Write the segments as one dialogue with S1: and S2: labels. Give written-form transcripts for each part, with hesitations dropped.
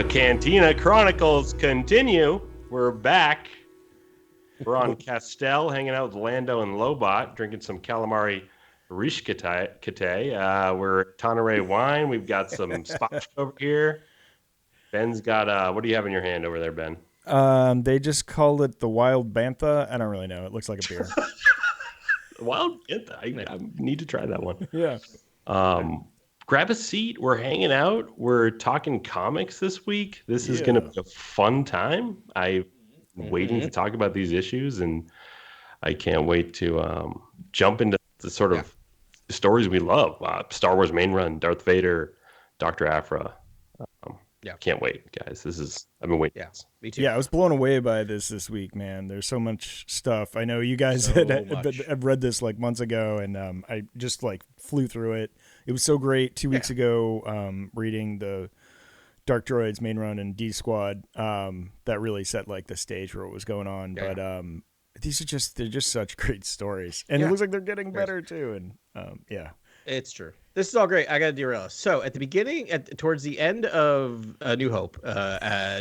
S1: The Cantina Chronicles continue. We're back. We're on Castel, hanging out with Lando and Lobot, drinking some calamari rishkate. We're at Tonneray wine. We've got some scotch over here. Ben's got, what do you have in your hand over there, Ben?
S2: They just called it the Wild Bantha. I don't really know. It looks like a beer.
S1: Wild Bantha. I need to try that one.
S2: Yeah.
S1: Grab a seat. We're hanging out. We're talking comics this week. This is going to be a fun time. I'm waiting to talk about these issues, and I can't wait to jump into the sort of stories we love. Star Wars main run, Darth Vader, Dr. Aphra. Can't wait, guys. I've been waiting.
S3: Yeah, me too.
S2: Yeah, I was blown away by this week, man. There's so much stuff. I know you guys had read this like months ago, and I just like flew through it. It was so great 2 weeks ago, reading the Dark Droids main run and D Squad. That really set like the stage for what was going on. Yeah. But they're just such great stories, and it looks like they're getting better too. And
S3: It's true. This is all great. I got to derail us. So at the beginning, towards the end of New Hope,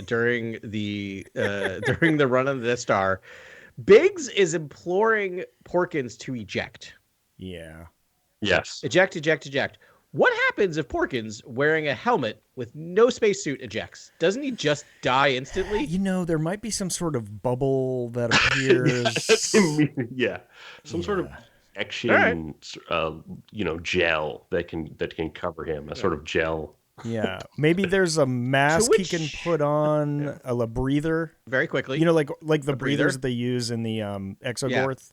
S3: during the run of the Death Star, Biggs is imploring Porkins to eject.
S2: Yeah.
S1: Yes.
S3: Eject. What happens if Porkins, wearing a helmet with no spacesuit, ejects? Doesn't he just die instantly?
S2: There might be some sort of bubble that appears.
S1: Some sort of action, gel that can cover him. A sort of gel.
S2: Yeah, maybe there's a mask he can put on, a breather
S3: very quickly.
S2: Like the breathers that they use in the Exogorth.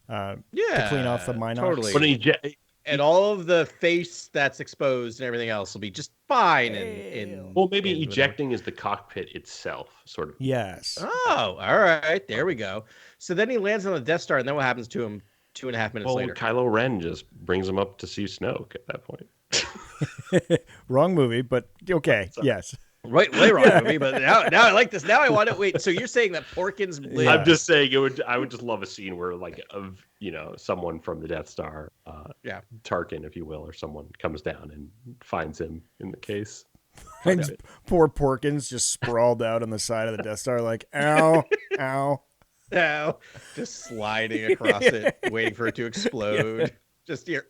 S2: To clean off the Minox.
S3: Totally. And all of the face that's exposed and everything else will be just fine.
S1: Maybe ejecting is the cockpit itself, sort of.
S2: Yes.
S3: Oh, all right. There we go. So then he lands on the Death Star, and then what happens to him 2.5 minutes later?
S1: Kylo Ren just brings him up to see Snoke at that point.
S2: Wrong movie, but okay. Yes.
S3: Right, way wrong movie, but now I like this. Now I want to wait. So you're saying that Porkins lives?
S1: I'm just saying I would just love a scene where someone from the Death Star, Tarkin, if you will, or someone comes down and finds him in the case.
S2: And poor Porkins just sprawled out on the side of the Death Star, like ow, ow,
S3: ow, just sliding across it, waiting for it to explode. Just here.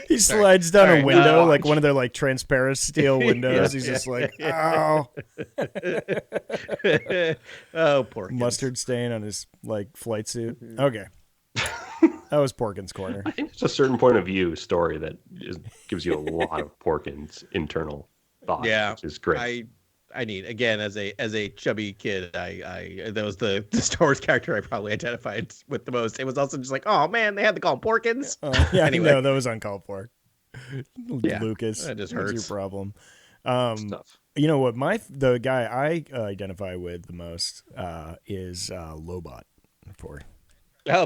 S2: He slides down a window, like one of their like transparent steel windows. He's just like, ow.
S3: Oh, Porkins.
S2: Mustard stain on his like flight suit. Okay. That was Porkins' corner.
S1: I think it's a certain point of view story that gives you a lot of Porkins' internal thoughts, which is great.
S3: I need, again, as a chubby kid, that was the Star Wars character I probably identified with the most. It was also just like, oh man, they had to call him Porkins.
S2: Anyway, no, that was uncalled for. Lucas,
S3: that just hurts.
S2: What's your problem?
S1: Stuff.
S2: You know what? The guy I identify with the most is Lobot.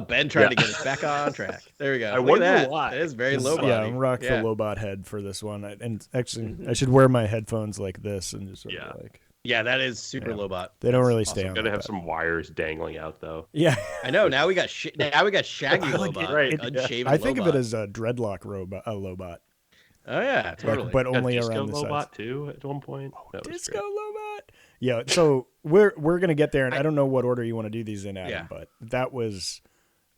S3: Ben trying to get us back on track. There we go.
S1: I wonder why.
S3: That is very Lobot.
S2: Yeah, I'm rock the Lobot head for this one. And actually, I should wear my headphones like this and just sort of like.
S3: Yeah, that is super Lobot.
S2: They don't really stay on.
S1: Gotta have some wires dangling out though.
S2: Yeah,
S3: I know. Now we got Shaggy Lobot,
S1: right?
S3: Unshaven
S2: I think
S3: Lobot.
S2: of it as a dreadlock Lobot.
S3: Oh yeah, totally.
S2: But only
S1: Disco
S2: around the
S1: Lobot
S2: sides.
S1: too at one point.
S2: Disco Lobot. Yeah, so we're gonna get there, and I don't know what order you want to do these in, Adam, but that was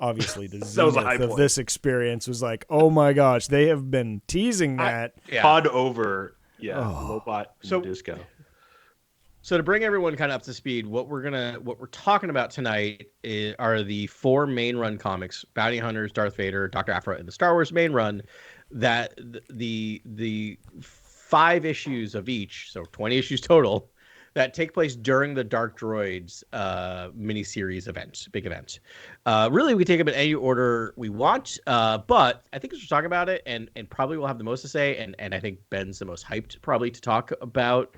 S2: obviously the zenith of this experience. Was like, oh my gosh, they have been teasing that.
S1: Pod over, Lobot and Disco.
S3: So to bring everyone kind of up to speed, what we're talking about tonight are the 4 main run comics: Bounty Hunters, Darth Vader, Dr. Aphra, and the Star Wars main run. That the 5 issues of each, so 20 issues total, that take place during the Dark Droids miniseries big event. Really, we take them in any order we want, but I think we should talk about it, and probably we'll have the most to say, and I think Ben's the most hyped probably to talk about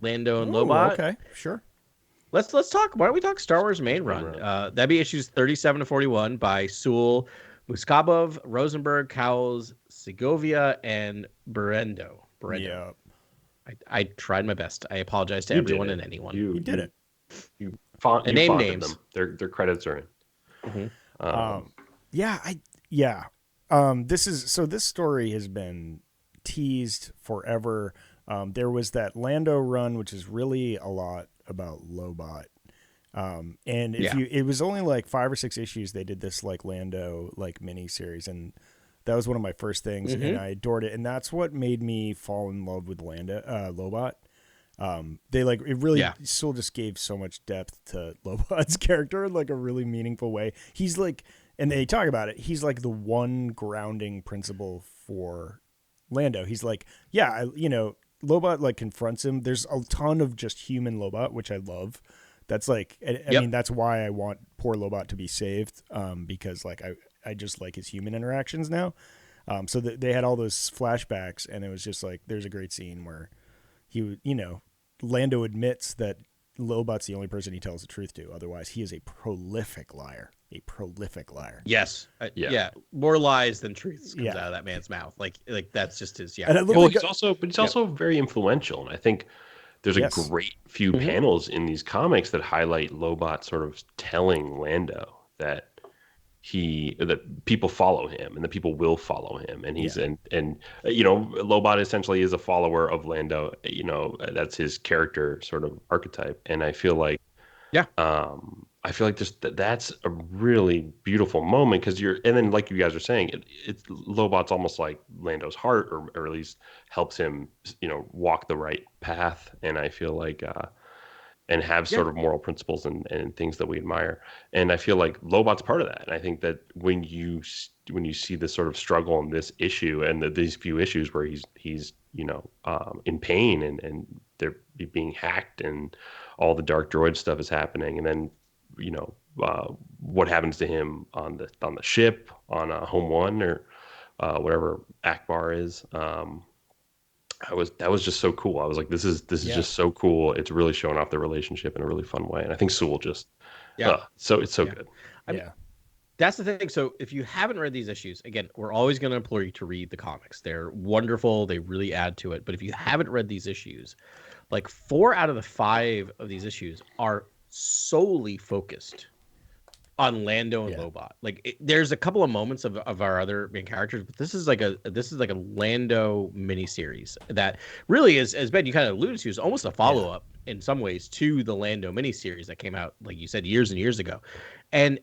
S3: Lando and Lobot.
S2: Okay, sure.
S3: Let's talk. Why don't we talk Star Wars main run? That'd be issues 37 to 41 by Sewell, Muskabov, Rosenberg, Cowles, Segovia, and Berendo.
S2: Yeah.
S3: I tried my best. I apologize to everyone and anyone.
S1: You
S2: did it.
S1: You
S3: name names.
S1: Them. Their credits are in.
S2: Mm-hmm. This story has been teased forever. There was that Lando run, which is really a lot about Lobot. And it was only like 5 or 6 issues they did this like Lando like mini series, and that was one of my first things, and I adored it, and that's what made me fall in love with Lobot. They like it really still just gave so much depth to Lobot's character in like a really meaningful way. He's like, and they talk about it, he's like the one grounding principle for Lando. He's like, Lobot like confronts him. There's a ton of just human Lobot, which I love. That's like, I mean, that's why I want poor Lobot to be saved, because like I just like his human interactions now. So they had all those flashbacks, and it was just like, there's a great scene where Lando admits that Lobot's the only person he tells the truth to. Otherwise, he is a prolific liar.
S3: Yes. More lies than truths comes out of that man's mouth. Like that's just his. Yeah.
S1: Well, he's also very influential, and I think there's a great few panels in these comics that highlight Lobot sort of telling Lando that people follow him and that people will follow him, and he's and Lobot essentially is a follower of Lando. That's his character sort of archetype, and I feel like that's a really beautiful moment, because and then like you guys are saying, it's Lobot's almost like Lando's heart, or at least helps him walk the right path, and I feel like and have sort of moral principles and things that we admire, and I feel like Lobot's part of that. And I think that when you see this sort of struggle in this issue and these few issues where he's in pain, and they're being hacked, and all the Dark Droid stuff is happening, and then what happens to him on the ship on Home One, or whatever Akbar is. That was just so cool. I was like, this is just so cool. It's really showing off their relationship in a really fun way, and I think Sewell just so it's so good.
S3: That's the thing. So if you haven't read these issues, again, we're always going to implore you to read the comics. They're wonderful. They really add to it. But if you haven't read these issues, like 4 out of the 5 of these issues are solely focused on Lando and Lobot. Like there's a couple of moments of our other main characters, but this is like a Lando miniseries that really is, as Ben you kind of alluded to, is almost a follow-up in some ways to the Lando miniseries that came out, like you said, years and years ago. And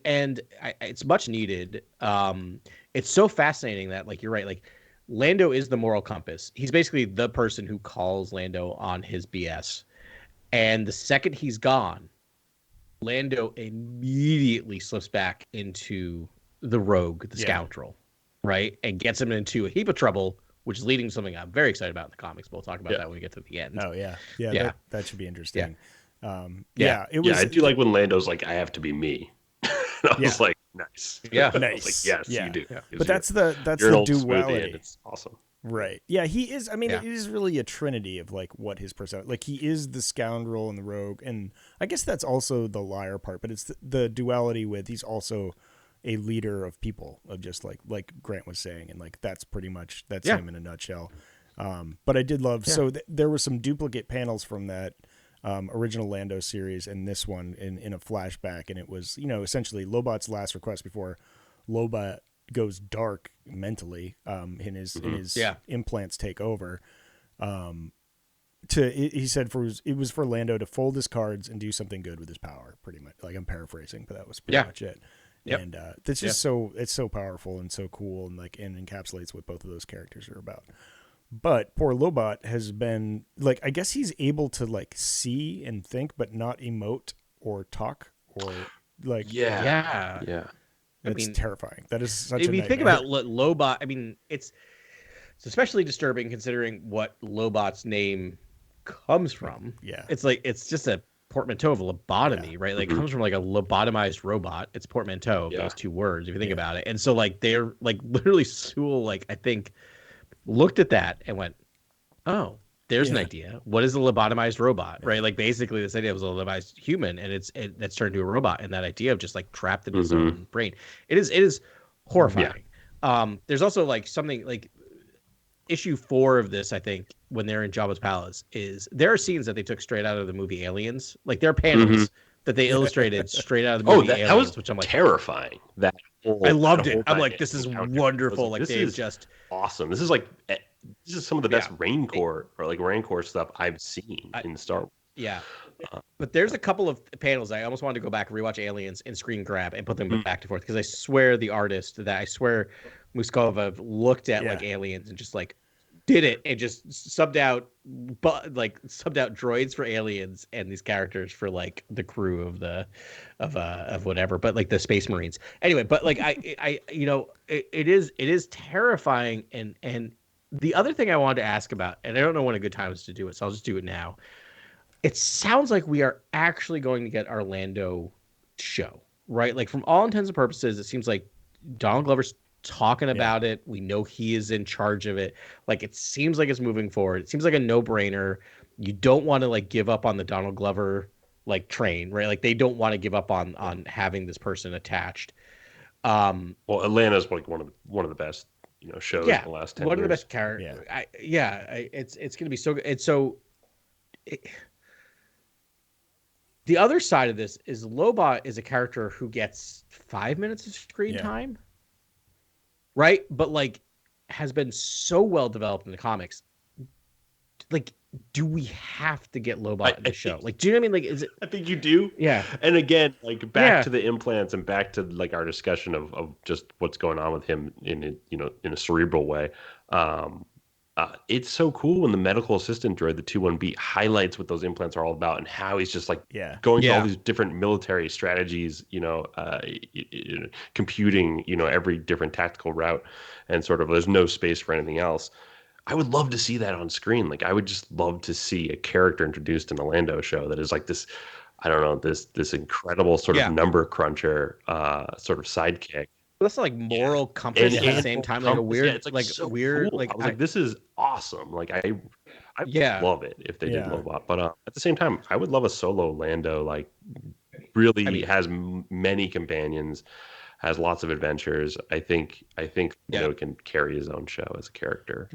S3: it's much needed. It's so fascinating that, like, you're right, like Lando is the moral compass. He's basically the person who calls Lando on his BS. And the second he's gone, Lando immediately slips back into the rogue, the scoundrel, right? And gets him into a heap of trouble, which is leading to something I'm very excited about in the comics. But we'll talk about that when we get to the end.
S2: Oh, yeah. That should be interesting.
S1: It was. I do like when Lando's like, I have to be me. I was like, nice.
S3: Yeah.
S1: I was like, yes, you do.
S2: Yeah. But that's the duality.
S1: It's awesome.
S2: Right. Yeah, he is. I mean, it is really a trinity of like what his personality. Like he is the scoundrel and the rogue, and I guess that's also the liar part. But it's the duality with he's also a leader of people, of just like Grant was saying, and like that's pretty much him in a nutshell. But I did love there were some duplicate panels from that original Lando series and this one in a flashback, and it was essentially Lobot's last request before Lobot goes dark mentally, in his implants take over. He said it was for Lando to fold his cards and do something good with his power, pretty much. Like I'm paraphrasing, but that was pretty much it. Yep. And that's just it's so powerful and so cool, and like and encapsulates what both of those characters are about. But poor Lobot has been like, I guess he's able to like see and think, but not emote or talk or like It's terrifying. That is such a nightmare.
S3: If you think about Lobot, I mean, it's especially disturbing considering what Lobot's name comes from.
S2: Yeah.
S3: It's like, it's just a portmanteau of lobotomy, right? Like, it comes from like a lobotomized robot. It's portmanteau of those two words, if you think about it. And so, like, they're like literally Sewell, like, I think, looked at that and went, oh, there's an idea. What is a lobotomized robot, right? Like basically this idea was a lobotomized human, and that's turned into a robot. And that idea of just like trapped in his own brain, it is horrifying. There's also like something like issue 4 of this, I think, when they're in Jabba's palace, is there are scenes that they took straight out of the movie Aliens. Like there are panels that they illustrated straight out of the movie Aliens,
S1: that was
S3: which I'm like
S1: terrifying.
S3: I loved it. I'm like, this is wonderful. Like
S1: this
S3: they've
S1: is
S3: just
S1: awesome. This is like this is some of the best Rancor or like Rancor stuff I've seen in Star Wars.
S3: Yeah. But there's a couple of panels I almost wanted to go back and rewatch Aliens and screen grab and put them back and forth, because I swear the artist that I swear Muskova looked at like Aliens and just like did it and just subbed out droids for Aliens and these characters for like the crew of whatever, but like the Space Marines anyway. But like I it is terrifying. And the other thing I wanted to ask about, and I don't know when a good time is to do it, so I'll just do it now. It sounds like we are actually going to get our Lando show, right? Like, from all intents and purposes, it seems like Donald Glover's talking about it. We know he is in charge of it. Like, it seems like it's moving forward. It seems like a no-brainer. You don't want to like give up on the Donald Glover like train, right? Like, they don't want to give up on having this person attached.
S1: Well, Atlanta's like one of the best shows in the last 10 years.
S3: One of the best characters. It's going to be so good. And so. The other side of this is Lobot is a character who gets 5 minutes of screen time, right? But like has been so well developed in the comics. Like, do we have to get Lobot in the show? Like, do you know what I mean? Like, is it?
S1: I think you do.
S3: Yeah.
S1: And again, like back to the implants and back to like our discussion of just what's going on with him in a cerebral way. It's so cool when the medical assistant droid, the 21B, highlights what those implants are all about and how he's just like going through all these different military strategies, computing, every different tactical route, and sort of there's no space for anything else. I would love to see that on screen. Like, I would just love to see a character introduced in a Lando show that is like this, I don't know, this incredible sort of number cruncher, sort of sidekick.
S3: That's like moral compass at the same time, like a weird,
S1: it's like so weird. Cool. Like, I was like, this is awesome. Like, I love it if they did Lobot, but at the same time, I would love a solo Lando. Like, really has many companions, has lots of adventures. I think can carry his own show as a character.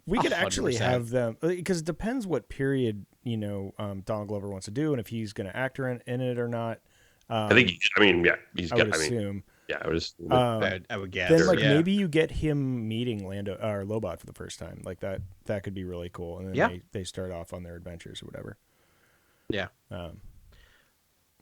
S2: We could actually have them, because it depends what period Donald Glover wants to do and if he's going to act in it or not.
S1: I think. He's got.
S2: Assume.
S1: Yeah, I
S3: would guess.
S2: Then, maybe you get him meeting Lando or Lobot for the first time. Like that could be really cool. And then they start off on their adventures or whatever.
S3: Yeah.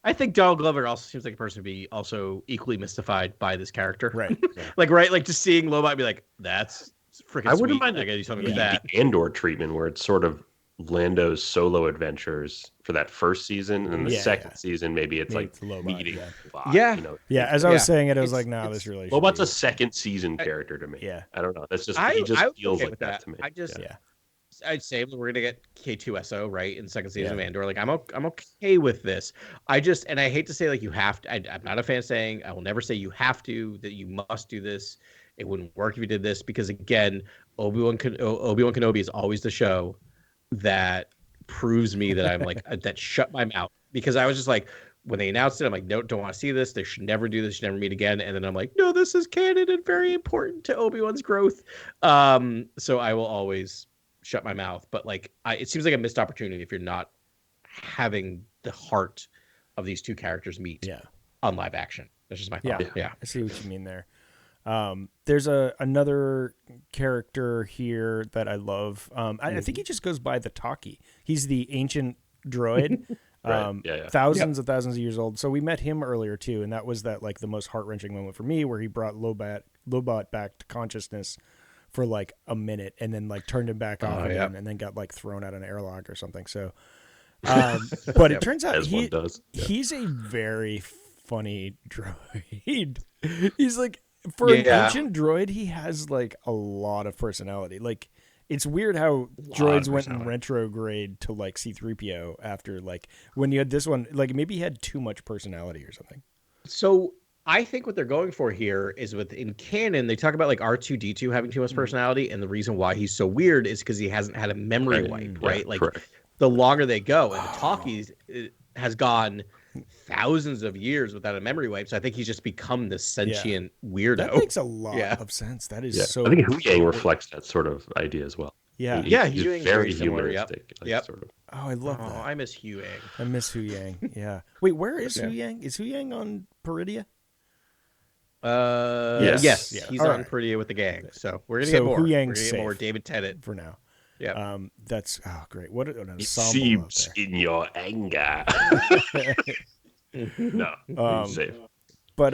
S3: I think Donald Glover also seems like a person to be also equally mystified by this character.
S2: Right.
S3: Like just seeing Lobot be like, that's freaking sweet. I wouldn't mind. I gotta do something with that.
S1: The Andor treatment, where it's sort of Lando's solo adventures for that first season, and then the second season maybe it's like meeting Lobot,
S2: as I was saying it, I was like, nah, this really
S1: Lobot's a second season character to me. I don't know, that's just he just feels like that to me.
S3: I'd say we're gonna get K2SO right in the second season of Andor. Like, I'm okay with this. And I hate to say like you have to. I'm not a fan of saying, I will never say you have to, that you must do this. It wouldn't work if you did this, because again, Obi-Wan Kenobi is always the show that proves me that I'm like that shut my mouth, because I was just like, when they announced it, I'm like, no, don't want to see this. They should never do this. Should never meet again. And then I'm like, no, this is canon and very important to Obi-Wan's growth. So I will always shut my mouth. But like, it seems like a missed opportunity if you're not having the heart of these two characters meet on live action. That's just my thought. Yeah.
S2: I see what you mean there. There's another character here that I love. I think he just goes by the Talkie. He's the ancient droid, thousands of years old. So we met him earlier too, and that was like the most heart-wrenching moment for me, where he brought Lobot back to consciousness for like a minute, and then like turned him back off again, and then got like thrown out an airlock or something. So, but it turns out he's a very funny droid. He's like. For an ancient droid, he has like a lot of personality. Like, it's weird how droids went in retrograde to like C-3PO after like when you had this one, like maybe he had too much personality or something.
S3: So I think what they're going for here is in canon, they talk about like R2-D2 having too much personality, and the reason why he's so weird is because he hasn't had a memory wipe, right? Like, the longer they go, and the Talkies has gone thousands of years without a memory wipe, so I think he's just become this sentient weirdo.
S2: That makes a lot of sense. That is so.
S1: I think Hu Yang reflects that sort of idea as well.
S2: Yeah,
S1: he's very humanistic. Sort of.
S2: Oh, I love that.
S3: I miss Hu Yang.
S2: I miss Hu Yang. Yeah. Wait, where is Hu Yang? Is Hu Yang on Peridia?
S3: Yes. He's
S2: All
S3: on
S2: right.
S3: Pretty with the gang. So we're gonna get more. We're gonna get more David Tennant
S2: for now.
S3: Yeah.
S2: That's great. What an ensemble
S1: it seems
S2: out there.
S1: in your anger. No, he's safe.
S2: But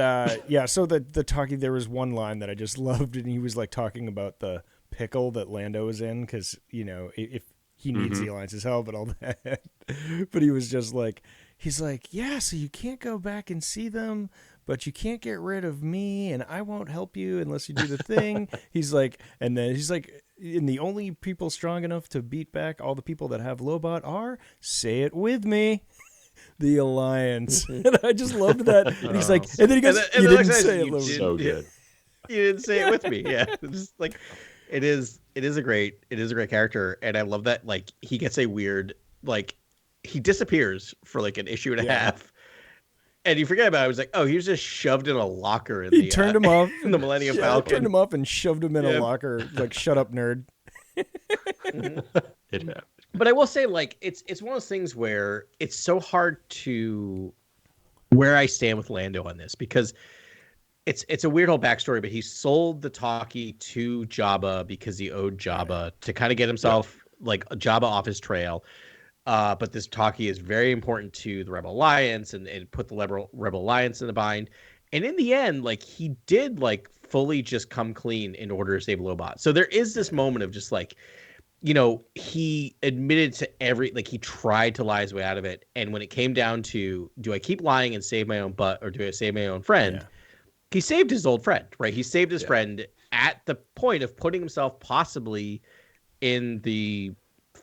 S2: so the talking, there was one line that I just loved, and he was like talking about the pickle that Lando is in, because if he needs the Alliance's help and all that. But he was just like, he's like, yeah, so you can't go back and see them, but you can't get rid of me, and I won't help you unless you do the thing. He's like, and then he's like, and the only people strong enough to beat back all the people that have Lobot are, say it with me, the Alliance. And I just loved that. And he's like, and then he goes, you didn't say it, Lobot.
S1: So good.
S3: You didn't say it with me. Yeah, it's like it is a great character, and I love that. Like, he gets a weird, like, he disappears for like an issue and a half, and you forget about it. I was like, oh, he was just shoved in a locker in
S2: he turned him off
S3: in the Millennium Falcon.
S2: Turned him off and shoved him in a locker, like, shut up, nerd.
S1: It happened.
S3: But I will say, like, it's one of those things where it's so hard to where I stand with Lando on this, because it's a weird whole backstory, but he sold the talkie to Jabba because he owed Jabba to kind of get himself like Jabba off his trail. But this talkie is very important to the Rebel Alliance, and put the Rebel Alliance in the bind. And in the end, like, he did like fully just come clean in order to save Lobot. So there is this moment of just like, he admitted to he tried to lie his way out of it. And when it came down to, do I keep lying and save my own butt, or do I save my own friend? Yeah. He saved his old friend, right? He saved his friend at the point of putting himself possibly in the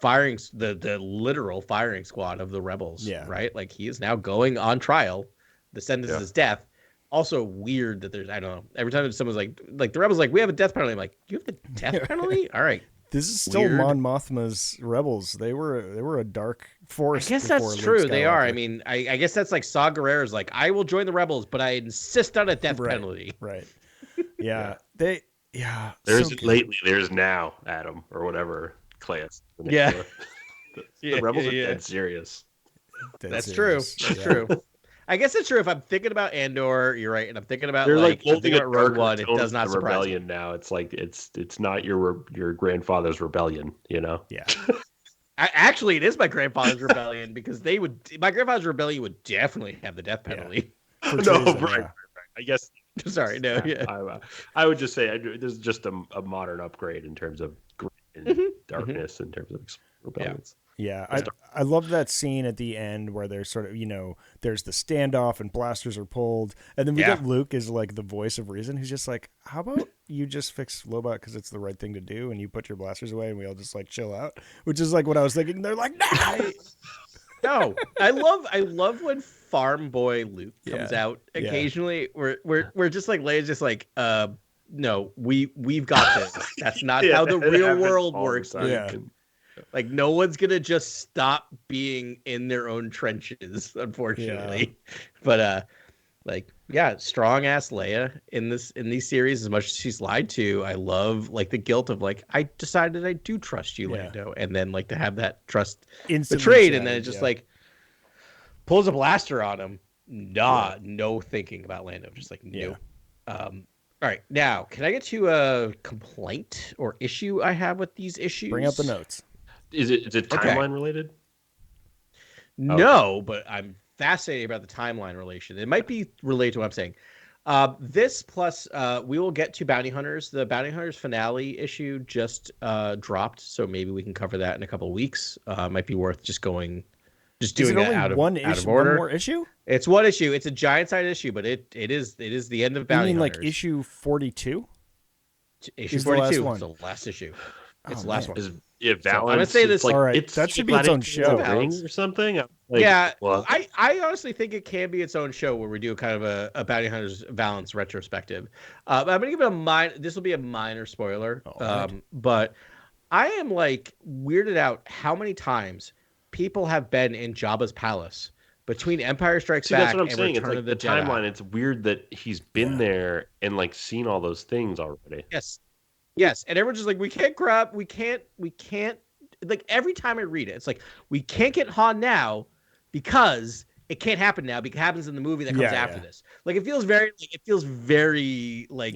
S3: the literal firing squad of the rebels, right? Like, he is now going on trial. The sentence is death. Also weird that there's, I don't know, every time someone's like the rebels, like, we have a death penalty. I'm like, you have the death penalty? All right.
S2: This is still Mon Mothma's rebels. They were a dark force.
S3: I guess that's true. They are. I mean, I guess that's like Saw Gerrera's like, I will join the rebels, but I insist on a death penalty.
S2: Right. Yeah. There's
S1: lately, there's now, Adam, or whatever class.
S3: Yeah.
S1: The rebels are dead serious.
S3: That's true. That's true. I guess it's true. If I'm thinking about Andor, you're right, and I'm thinking about
S1: Rogue
S3: One. It does not surprise
S1: rebellion
S3: me.
S1: Now it's like it's not your grandfather's rebellion, Yeah.
S3: Actually, it is my grandfather's rebellion, because my grandfather's rebellion would definitely have the death penalty.
S1: Right. I guess.
S3: Sorry, no. Yeah.
S1: I would just say this is just a modern upgrade in terms of grit and darkness, in terms of rebellions.
S2: Yeah, I love that scene at the end where there's sort of, there's the standoff and blasters are pulled. And then we get Luke as like the voice of reason, who's just like, how about you just fix Lobot because it's the right thing to do, and you put your blasters away and we all just like chill out, which is like what I was thinking. They're like, no!
S3: No, I love when farm boy Luke comes out occasionally. We're just like Leia's just like, no, we've got this. That's not how the real world works. Like, no one's gonna just stop being in their own trenches, unfortunately. But strong ass Leia in these series. As much as she's lied to, I love like the guilt of like, I decided I do trust you, Lando, and then like to have that trust betrayed, and then it just like pulls a blaster on him. No thinking about Lando, just like no. All right, now can I get to a complaint or issue I have with these issues?
S2: Bring up the notes.
S1: Is it timeline related?
S3: No, but I'm fascinated about the timeline relation. It might be related to what I'm saying. This plus we will get to Bounty Hunters. The Bounty Hunters finale issue just dropped, so maybe we can cover that in a couple of weeks. Might be worth doing that out of order.
S2: One more issue?
S3: It's one issue. It's a giant side issue, but it is the end of Bounty Hunters.
S2: Like issue 42?
S3: Issue 42. It's the last issue. It's the last one.
S1: Yeah, Valance.
S3: So I'm gonna say this.
S1: Like,
S2: all right, that should be its own show
S1: or something.
S3: Like, I honestly think it can be its own show where we do kind of a Bounty Hunters Valance retrospective. I'm gonna give it this will be a minor spoiler, but I am like weirded out how many times people have been in Jabba's palace between Empire Strikes Back
S1: that's what I'm
S3: and
S1: saying.
S3: Return
S1: It's like
S3: of the
S1: the
S3: Jedi.
S1: timeline. It's weird that he's been there and like seen all those things already.
S3: Yes, and everyone's just like, we can't, like every time I read it, it's like, we can't get Han now because it can't happen now because it happens in the movie that comes after this. Like it feels very like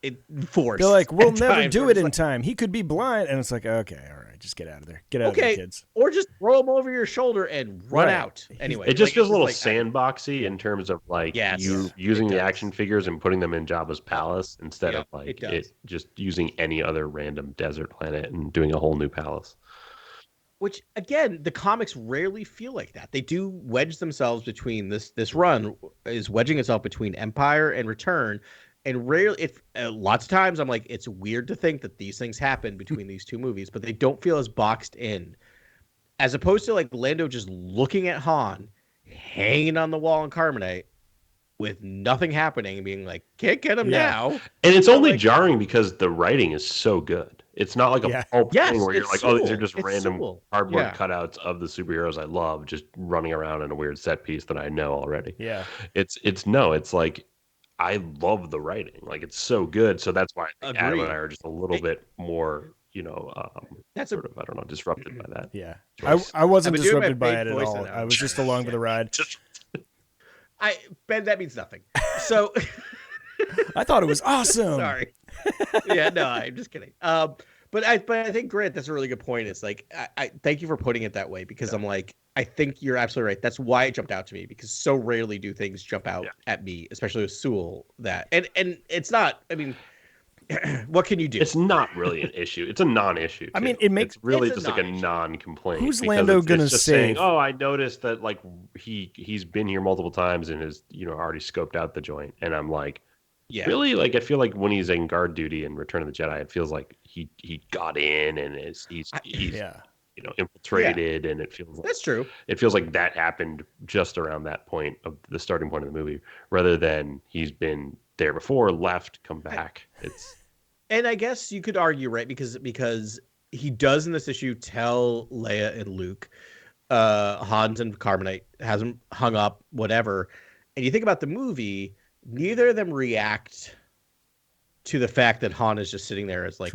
S3: it forced.
S2: They're like, we'll never do it in time. He could be blind, and it's like, okay, all right, just get out of there. Get out of there, kids.
S3: Or just throw him over your shoulder and run out. Anyway,
S1: it just feels a little sandboxy in terms of like you using the action figures and putting them in Jabba's palace instead of like it just using any other random desert planet and doing a whole new palace.
S3: Which again, the comics rarely feel like that. They do wedge themselves between this run is wedging itself between Empire and Return, and rarely lots of times I'm like, it's weird to think that these things happen between these two movies, but they don't feel as boxed in, as opposed to like Lando just looking at Han hanging on the wall in Carbonite with nothing happening and being like, can't get him now.
S1: And it's only jarring because the writing is so good. It's not like a pulp thing where you're like, oh, these are just random cardboard cutouts of the superheroes I love just running around in a weird set piece that I know already.
S2: Yeah.
S1: It's like, I love the writing. Like, it's so good. So that's why I think Adam and I are just a little bit more, that's sort of, I don't know, disrupted by that.
S2: Yeah. I wasn't disrupted by it at all. I was just along for the ride.
S3: Ben, that means nothing. So
S2: I thought it was awesome.
S3: Sorry. Yeah, no, I'm just kidding. But I think, Grant, that's a really good point. It's like, I thank you for putting it that way, because I'm like, I think you're absolutely right. That's why it jumped out to me, because so rarely do things jump out at me, especially with Sewell. That and it's not. I mean, what can you do?
S1: It's not really an issue. It's a non-issue.
S2: I mean, it's
S1: really just like a non-complaint.
S2: Who's Lando gonna save?
S1: Saying, oh, I noticed that like he's been here multiple times and has already scoped out the joint, and I'm like, really? Like, I feel like when he's in guard duty in Return of the Jedi, it feels like he got in and he's infiltrated, and it feels like,
S3: that's true.
S1: It feels like that happened just around that point of the starting point of the movie, rather than he's been there before, left, come back.
S3: And I guess you could argue, right, because he does in this issue tell Leia and Luke, Han's and Carbonite hasn't hung up, whatever. And you think about the movie, neither of them react to the fact that Han is just sitting there as like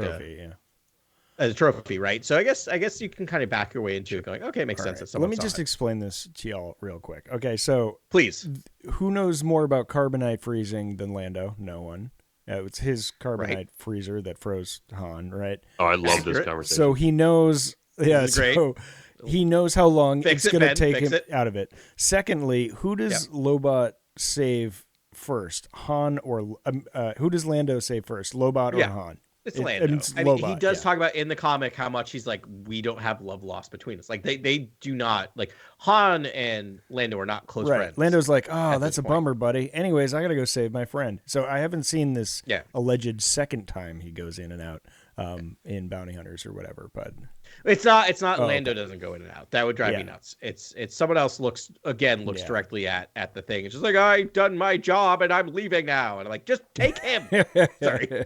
S3: as a trophy, right? So I guess you can kind of back your way into it, going, okay, it makes sense.
S2: Let me just explain this to y'all real quick. Okay, so
S3: please,
S2: who knows more about carbonite freezing than Lando? No one. It's his carbonite freezer that froze Han, right?
S1: Oh, I love this conversation.
S2: So he knows. Yeah, so he knows how long it's going to take him out of it. Secondly, who does Lobot save first, Han or who does Lando save first, Lobot or Han?
S3: It's Lando. I mean, he does talk about in the comic how much he's like, we don't have love lost between us. Like they do not, like, Han and Lando are not close friends.
S2: Lando's like, oh, that's a bummer, buddy. Anyways, I gotta go save my friend. So I haven't seen this alleged second time he goes in and out in Bounty Hunters or whatever, but
S3: it's not Lando doesn't go in and out. That would drive me nuts. It's someone else looks directly at the thing. It's just like, I've done my job and I'm leaving now, and I'm like, just take him. Sorry.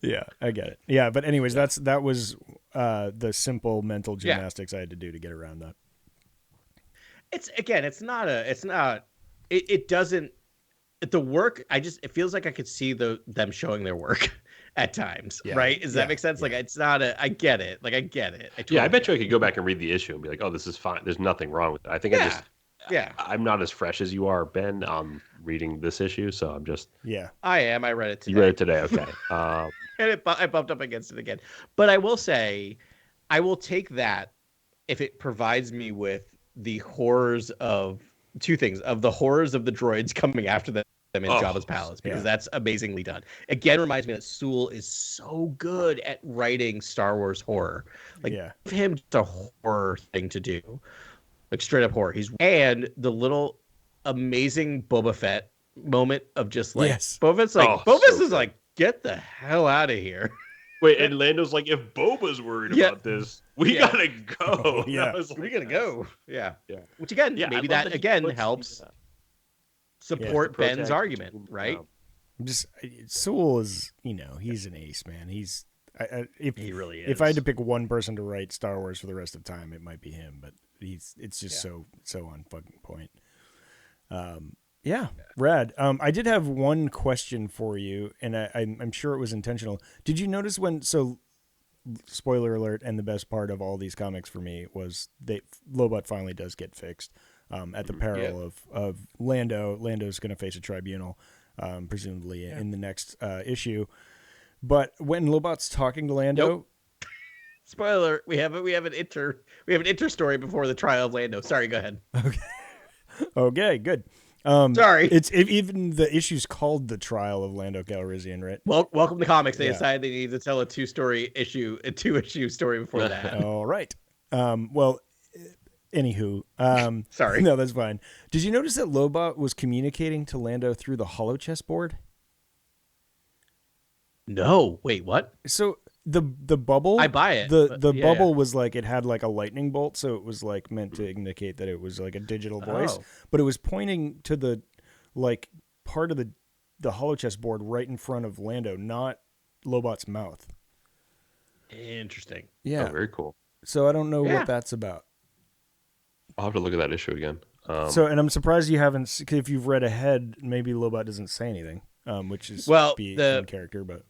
S2: Yeah, I get it. Yeah, but anyways, that was the simple mental gymnastics I had to do to get around that.
S3: It doesn't, the work, it feels like I could see them showing their work at times, right? Does that make sense? Like, it's not I get it. Like, I get it.
S1: I bet you I could go back and read the issue and be like, oh, this is fine. There's nothing wrong with it. I think I'm not as fresh as you are, Ben, reading this issue, so I'm just...
S2: Yeah.
S3: I am. I read it today.
S1: You read it today, okay.
S3: And I bumped up against it again. But I will say, I will take that if it provides me with the horrors of... two things. Of the horrors of the droids coming after them in Jabba's palace, because that's amazingly done. Again, reminds me that Sewell is so good at writing Star Wars horror. Like, give him just a horror thing to do. Like, straight up horror. And the little amazing Boba Fett moment of just like, Boba Fett's like, is like, get the hell out of here.
S1: Wait, and Lando's like, if Boba's worried about this, we gotta go.
S3: We gotta go. Yeah. Which again, maybe that again helps support Ben's argument, right?
S2: Sewell is, he's an ace, man.
S3: He really is.
S2: If I had to pick one person to write Star Wars for the rest of the time, it might be him. But it's just so on fucking point. Rad. I did have one question for you, and I'm sure it was intentional. Did you notice spoiler alert, and the best part of all these comics for me was Lobot finally does get fixed. at the peril of Lando. Lando's going to face a tribunal, presumably in the next issue. But when Lobot's talking to Lando,
S3: nope. Spoiler: we have an inter story before the trial of Lando. Sorry, go ahead.
S2: Okay, good.
S3: Sorry,
S2: even the issue's called the trial of Lando Calrissian, right?
S3: Well, welcome to comics. They decided they needed to tell a two-issue story before that.
S2: All right. Well, anywho,
S3: sorry.
S2: No, that's fine. Did you notice that Lobot was communicating to Lando through the holochess board?
S3: No, wait, what?
S2: So the bubble,
S3: I buy it.
S2: The bubble was like, it had like a lightning bolt, so it was like meant to indicate that it was like a digital voice, but it was pointing to the like part of the holochess board right in front of Lando, not Lobot's mouth.
S3: Interesting.
S2: Yeah,
S1: very cool.
S2: So I don't know what that's about.
S1: I'll have to look at that issue again.
S2: And I'm surprised you haven't, cause if you've read ahead, maybe Lobot doesn't say anything, which is in character, but.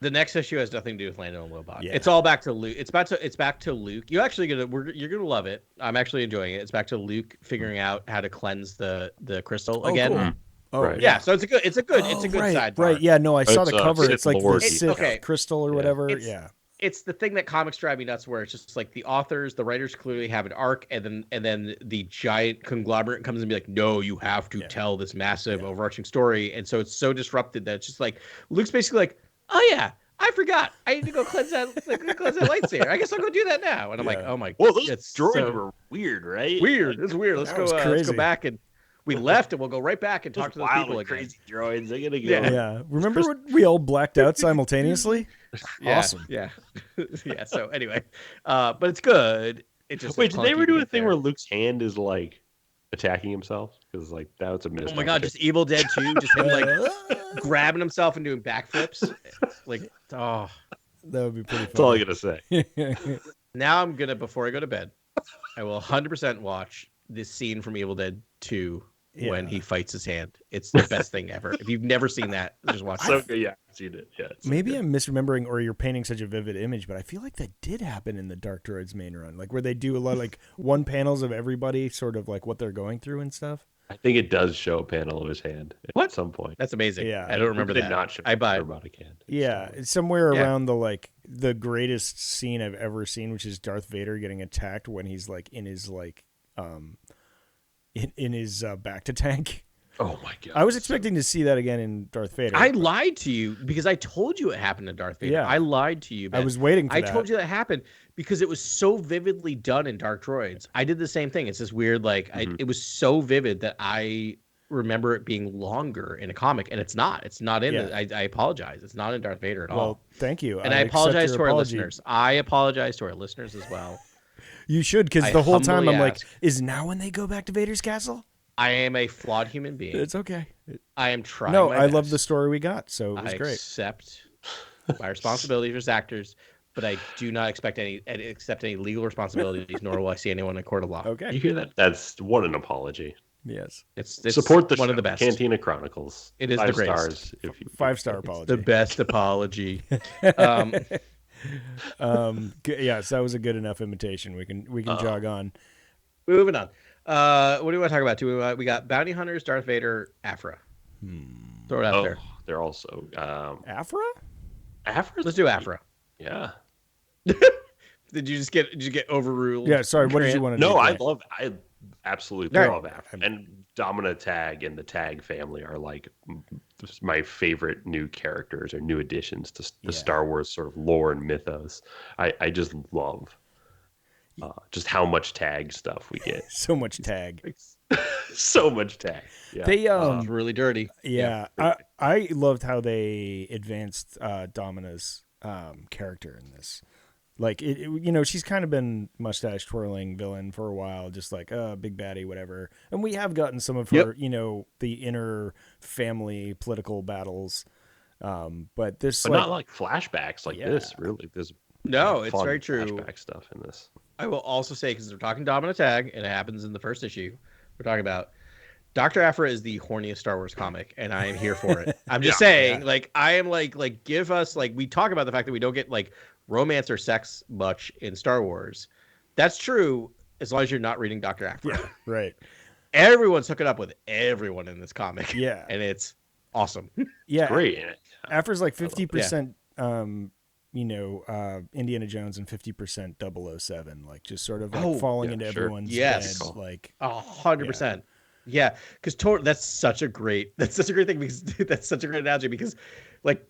S3: The next issue has nothing to do with Lando and Lobot.
S2: Yeah.
S3: It's all back to Luke. It's back to Luke. You're gonna love it. I'm actually enjoying it. It's back to Luke figuring out how to cleanse the crystal again.
S2: Cool.
S1: Oh, right.
S3: Yeah. So it's a good sidebar.
S2: Right. Yeah. No, I saw the cover. It's like the
S3: Sith
S2: crystal or whatever.
S3: It's the thing that comics drive me nuts, where it's just like the authors, the writers clearly have an arc, and then the giant conglomerate comes and be like, no, you have to tell this massive overarching story, and so it's so disrupted that it's just like Luke's basically like, oh yeah, I forgot. I need to go cleanse that lightsaber. I guess I'll go do that now. And I'm like, oh my god.
S1: Well, those droids were weird, right?
S3: Weird. It's weird. Let's go back, and we left, and we'll go right back and talk to those people again.
S1: Crazy droids. They're gonna go.
S2: Yeah. Remember when we all blacked out simultaneously? Awesome.
S3: Yeah. Yeah. So anyway, but it's good. It just
S1: wait. Did they ever do a thing where Luke's hand is like attacking himself? Because like that was a mistake.
S3: Oh my god, just Evil Dead 2, just him like grabbing himself and doing backflips. Like, oh,
S2: that would be pretty funny.
S1: That's all I gotta say.
S3: Now I'm gonna, before I go to bed, I will 100% watch this scene from Evil Dead 2 when he fights his hand. It's the best thing ever. If you've never seen that, just watch it.
S1: So good. Yeah, I've seen it. Yeah.
S2: Maybe I'm misremembering, or you're painting such a vivid image, but I feel like that did happen in the Dark Droids main run, like where they do a lot of like one panels of everybody, sort of like what they're going through and stuff.
S1: I think it does show a panel of his hand at some point.
S3: That's amazing.
S2: Yeah,
S3: I don't remember that.
S1: Not show
S3: I buy
S1: robotic hand.
S2: Yeah, it's somewhere around the greatest scene I've ever seen, which is Darth Vader getting attacked when he's like in his in his back to tank.
S1: Oh my god!
S2: I was expecting to see that again in Darth Vader.
S3: I lied to you because I told you it happened to Darth Vader.
S2: Yeah.
S3: I lied to you, Ben.
S2: I was waiting for that.
S3: I told you that happened because it was so vividly done in Dark Droids. I did the same thing. It's this weird, like, it was so vivid that I remember it being longer in a comic, and it's not. It's not in it. I apologize. It's not in Darth Vader at all.
S2: Well, thank you.
S3: And I apologize to our listeners. I apologize to our listeners as well.
S2: You should, because the whole time I'm like, is now when they go back to Vader's castle?
S3: I am a flawed human being.
S2: It's okay.
S3: I am trying.
S2: No,
S3: my
S2: I
S3: best.
S2: love the story we got, so it was great.
S3: I accept my responsibilities as actors, but I do not accept any legal responsibilities, nor will I see anyone in a court of law.
S2: Okay,
S1: you hear that? That's what an apology.
S2: Yes,
S3: it's
S1: support the
S3: one
S1: show,
S3: of the best.
S1: Cantina Chronicles.
S3: It is
S1: 5
S3: the greatest.
S1: stars. If you
S2: 5-star apology.
S3: The best apology.
S2: Yes, that was a good enough imitation. We can jog on.
S3: Moving on. What do we want to talk about? We got Bounty Hunters, Darth Vader, Aphra. Throw it out there.
S1: They're also
S2: Aphra.
S3: Let's do Aphra.
S1: Yeah.
S3: Did you get overruled?
S2: Yeah. Sorry. What did you want to do?
S1: No, I absolutely love Aphra. And Domina Tag and the Tag family are like my favorite new characters or new additions to the Star Wars sort of lore and mythos. I just love just how much Tag stuff we get.
S2: So much Tag.
S1: So much Tag. Yeah.
S2: They
S3: it's really dirty.
S2: Yeah. I loved how they advanced Domina's character in this. Like she's kind of been mustache twirling villain for a while, just like big baddie, whatever. And we have gotten some of her, the inner family political battles. But this,
S1: not like flashbacks like this. Really, there's
S3: it's very true.
S1: Flashback stuff in this.
S3: I will also say, because we're talking Domina Tag, and it happens in the first issue, we're talking about Dr. Aphra is the horniest Star Wars comic, and I am here for it. I'm just saying, like, I am like, give us, like, we talk about the fact that we don't get like romance or sex much in Star Wars. That's true. as long as you're not reading Dr. Aphra.
S2: Yeah, right.
S3: Everyone's hooking up with everyone in this comic.
S2: Yeah.
S3: And it's awesome.
S1: Yeah. It's great.
S2: Aphra's like 50%, Indiana Jones and 50% 007, like just sort of like falling into everyone's bed. Like
S3: 100%. Yeah. Cause that's such a great thing because that's such a great analogy because like,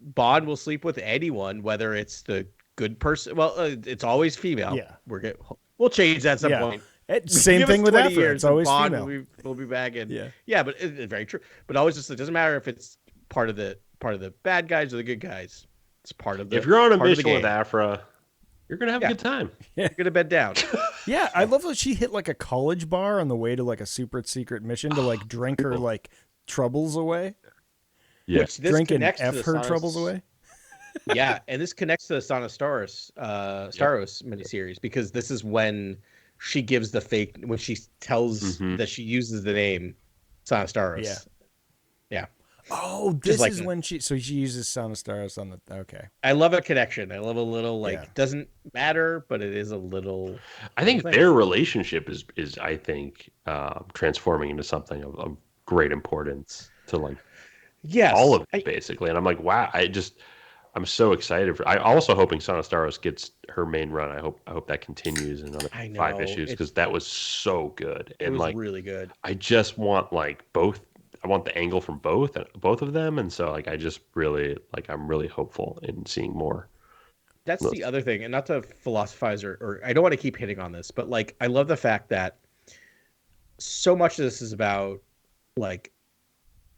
S3: Bond will sleep with anyone, whether it's the good person. Well, it's always female.
S2: Yeah.
S3: We'll change that at some point.
S2: Same thing with Aphra. It's always
S3: Bond
S2: female.
S3: We'll be back in. Yeah, but it's very true. But always just, it doesn't matter if it's part of the bad guys or the good guys. It's part of the.
S1: If you're on a mission with Aphra, you're gonna have a good time.
S3: You're gonna bed down.
S2: Yeah, I love that she hit like a college bar on the way to like a super secret mission to like drink her like troubles away.
S1: Yeah,
S2: drink and F her troubles away.
S3: Yeah, and this connects to the Staros miniseries because this is when she gives the fake, when she tells that she uses the name Staros. Yeah.
S2: Oh, this is when she uses Staros on the, okay.
S3: I love a connection. I love a little, doesn't matter, but it is a little.
S1: I think their relationship is I think, transforming into something of great importance to like all of it, basically. And I'm like, wow, I'm so excited I'm also hoping Staros gets her main run. I hope that continues in another 5 issues because that was so good. And it was
S3: really good.
S1: I just want like both. I want the angle from both of them, and so like I just really I'm really hopeful in seeing more.
S3: That's the other thing, and not to philosophize or I don't want to keep hitting on this, but like I love the fact that so much of this is about like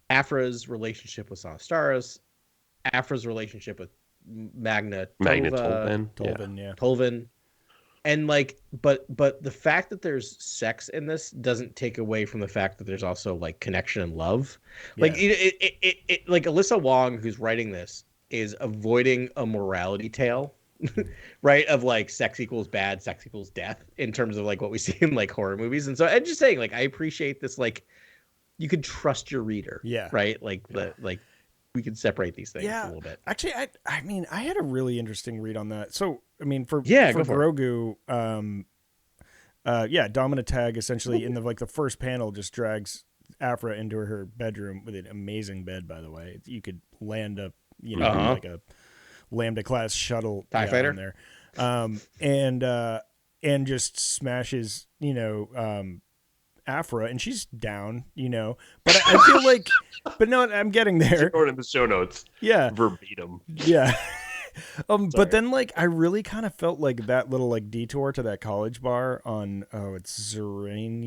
S3: Aphra's relationship with Staros, Aphra's relationship with Magna Tolvin. And like, but the fact that there's sex in this doesn't take away from the fact that there's also like connection and love. Like it like Alyssa Wong, who's writing this, is avoiding a morality tale, right? Of like sex equals bad, sex equals death in terms of like what we see in like horror movies. And so I'm just saying, like, I appreciate this. Like, you can trust your reader, right? Like we can separate these things a little bit.
S2: Actually, I mean, I had a really interesting read on that. So, I mean, for Grogu, Dominatag essentially in the first panel just drags Aphra into her bedroom with an amazing bed, by the way. You could land a, like a Lambda class shuttle
S3: TIE fighter
S2: in there, and just smashes, Aphra, and she's down, but I feel like, but no, I'm getting there.
S1: Going in the show notes, verbatim,
S2: but then like I really kind of felt like that little like detour to that college bar on it's Zulos.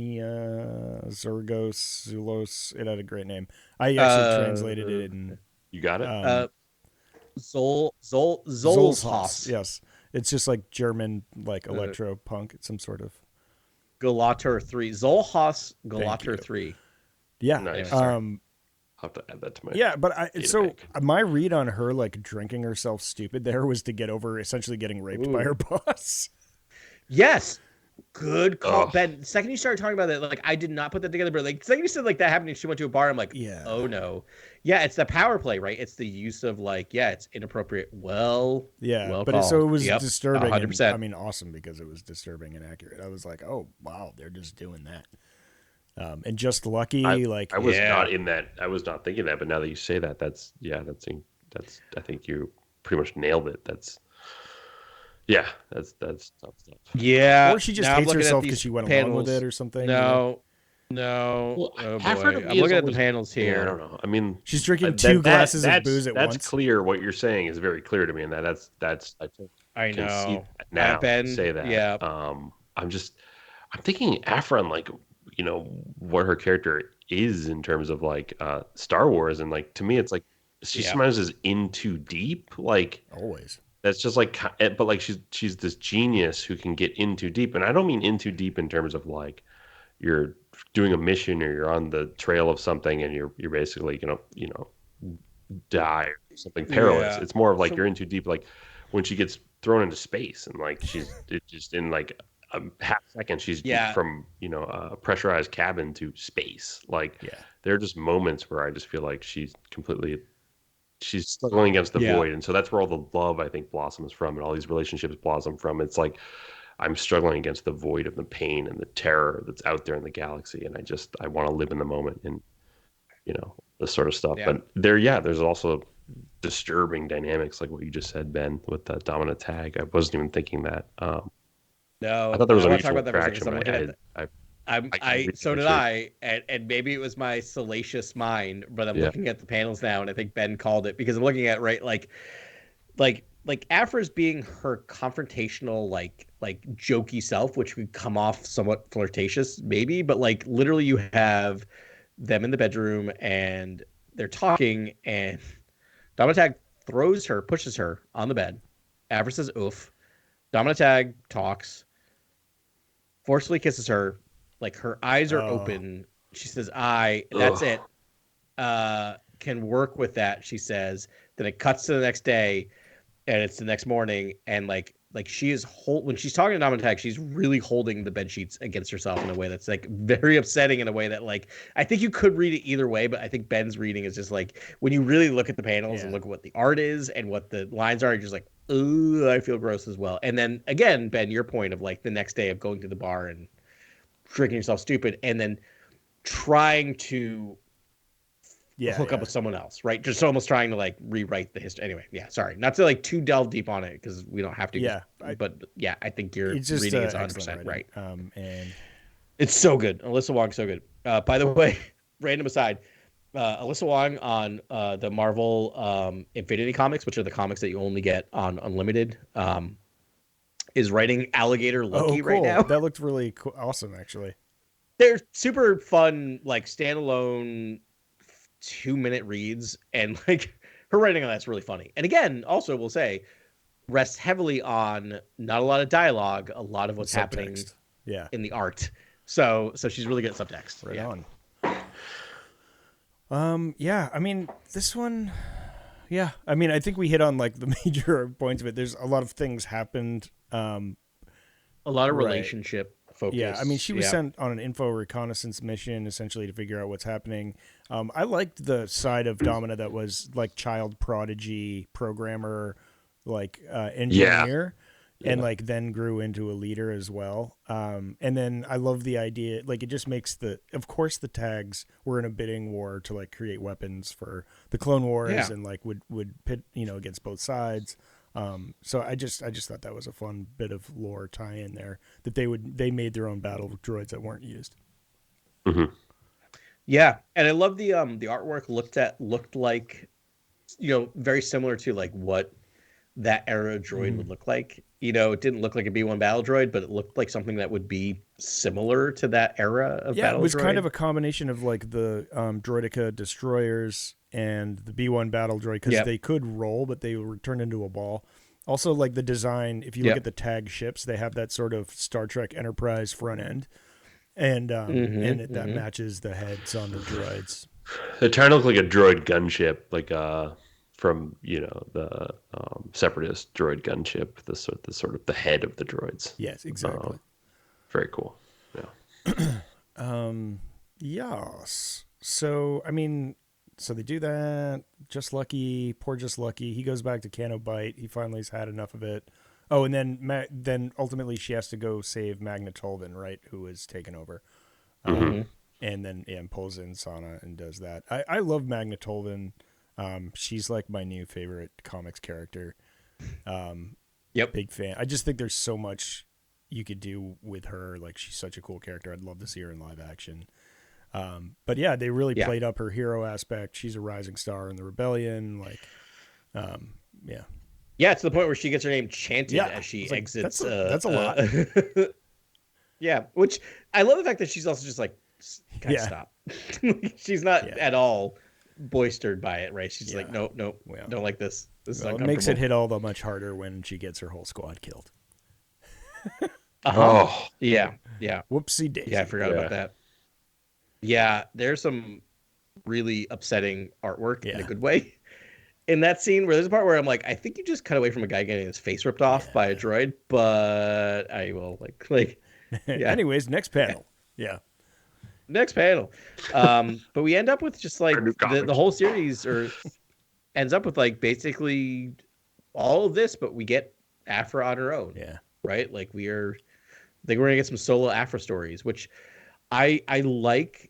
S2: It had a great name. I actually translated it, and
S1: you got it.
S3: Zolzhaus.
S2: Yes, it's just like German like electro punk. It's some sort of
S3: Galater 3. Zolzhaus Galater 3.
S2: Yeah.
S1: Nice. I'll have to add that to my
S2: my read on her like drinking herself stupid there was to get over essentially getting raped by her boss.
S3: Yes. Good call, Ben. The second you started talking about that, like I did not put that together, but like the second you said like that happened and she went to a bar, I'm like, oh no. Yeah, it's the power play, right? It's the use of like, it's inappropriate. Well
S2: but
S3: called.
S2: So it was disturbing.
S3: 100%.
S2: I mean, awesome because it was disturbing and accurate. I was like, oh wow, they're just doing that. And just lucky,
S1: I was not in that. I was not thinking that, but now that you say that, that's I think you pretty much nailed it. That's tough stuff.
S2: Yeah. Or she just hates herself because she went along with it or something.
S3: No. Well, oh boy. I'm looking at the panels here.
S1: I don't know. I mean,
S2: she's drinking two glasses of booze at once.
S1: That's clear. What you're saying is very clear to me, and I
S3: know.
S1: See that now.
S3: Ben,
S1: say that.
S3: Yeah.
S1: I'm thinking Aphra and like what her character is in terms of like Star Wars, and like to me it's like she sometimes is in too deep, like
S2: always.
S1: That's just like, but like she's this genius who can get in too deep, and I don't mean in too deep in terms of like you're doing a mission or you're on the trail of something and you're basically die or something perilous. It's more of like you're in too deep, like when she gets thrown into space and like she's just in like a half second she's from a pressurized cabin to space. Like there are just moments where I just feel like she's struggling against the void, and so that's where all the love I think blossoms from, and all these relationships blossom from. It's like I'm struggling against the void of the pain and the terror that's out there in the galaxy, and I want to live in the moment and this sort of stuff.
S3: Yeah.
S1: But there's also disturbing dynamics like what you just said, Ben, with the dominant tag. I wasn't even thinking that. I
S3: No,
S1: thought there was
S3: I
S1: a
S3: want to talk
S1: mutual
S3: about that for a second because
S1: attraction,
S3: I'm
S1: but
S3: looking at
S1: I really
S3: so did
S1: appreciate
S3: I, and maybe it was my salacious mind, but I'm
S1: Yeah.
S3: looking at the panels now, and I think Ben called it because I'm looking at right like Aphra's being her confrontational, like jokey self, which would come off somewhat flirtatious, maybe, but like literally you have them in the bedroom and they're talking, and Dominatag pushes her on the bed. Aphra says oof. Dominatag talks, forcefully kisses her, like her eyes are open. She says, that's
S1: Ugh.
S3: it. Can work with that, she says. Then it cuts to the next day, and it's the next morning, and like she is when she's talking to Dominatag, she's really holding the bed sheets against herself in a way that's like very upsetting, in a way that like I think you could read it either way, but I think Ben's reading is just like when you really look at the panels and look at what the art is and what the lines are, you're just like, ooh, I feel gross as well. And then again, Ben, your point of like the next day of going to the bar and drinking yourself stupid and then trying to hook up with someone else, right? Just almost trying to like rewrite the history. Anyway, yeah, sorry, not to like too delve deep on it because we don't have to.
S2: Yeah,
S3: but yeah, I think your
S2: it's just,
S3: reading is 100% right.
S2: And
S3: it's so good. Alyssa Wong's so good. By the way, random aside, Alyssa Wong on the Marvel Infinity comics, which are the comics that you only get on Unlimited, is writing Alligator Loki right now.
S2: That looked really awesome, actually.
S3: They're super fun, like standalone 2-minute reads, and like her writing on that's really funny. And again, also we'll say, rests heavily on not a lot of dialogue, a lot of what's happening in the art. So she's really good at subtext.
S2: Right on. Yeah, I mean, this one, yeah, I mean, I think we hit on like the major points of it. There's a lot of things happened.
S3: A lot of relationship focus.
S2: Yeah, I mean, she was sent on an info reconnaissance mission essentially to figure out what's happening. I liked the side of Domina that was like child prodigy programmer, like engineer. And like then grew into a leader as well. And then I love the idea, like it just makes of course the tags were in a bidding war to like create weapons for the Clone Wars and like would pit, against both sides. So I just thought that was a fun bit of lore tie in there that they made their own battle droids that weren't used.
S1: Mm-hmm.
S3: Yeah. And I love the artwork looked like, very similar to like what that era droid would look like. It didn't look like a B1 battle droid, but it looked like something that would be similar to that era of battle droid. Yeah,
S2: it was kind of a combination of like the Droideka destroyers and the B1 battle droid because they could roll, but they were turned into a ball. Also, like the design, if you look at the tag ships, they have that sort of Star Trek Enterprise front end, and that matches the heads on the droids.
S1: It trying to look like a droid gunship, like from the Separatist droid gunship, the sort of the head of the droids.
S2: Yes, exactly.
S1: Very cool. Yeah.
S2: Yes. So I mean, so they do that. Just Lucky, poor Just Lucky. He goes back to Canobite. He finally's had enough of it. Oh, and then ultimately she has to go save Magna Tolvin, right? Who is taken over. And then pulls in Sana and does that. I love Magna Tolvin. She's like my new favorite comics character. Big fan. I just think there's so much you could do with her. Like she's such a cool character. I'd love to see her in live action. But yeah, they really played up her hero aspect. She's a rising star in the rebellion. Like,
S3: yeah, to the point where she gets her name chanted as she exits.
S2: That's a lot.
S3: Yeah, which I love the fact that she's also just like, guys, stop. She's not at all boistered by it, right? She's like, nope, don't like this. This is uncomfortable.
S2: It makes it hit all the much harder when she gets her whole squad killed.
S1: Oh,
S3: yeah.
S2: Whoopsie daisy.
S3: Yeah, I forgot about that. Yeah, there's some really upsetting artwork in a good way in that scene where there's a part where I'm like, I think you just cut away from a guy getting his face ripped off by a droid, but I will like
S2: Anyways, next panel. Yeah.
S3: Next panel. But we end up with just like the whole series ends up with like basically all of this, but we get Aphra on her own.
S2: Yeah.
S3: right? Like I think we're gonna get some solo Aphra stories, which I like.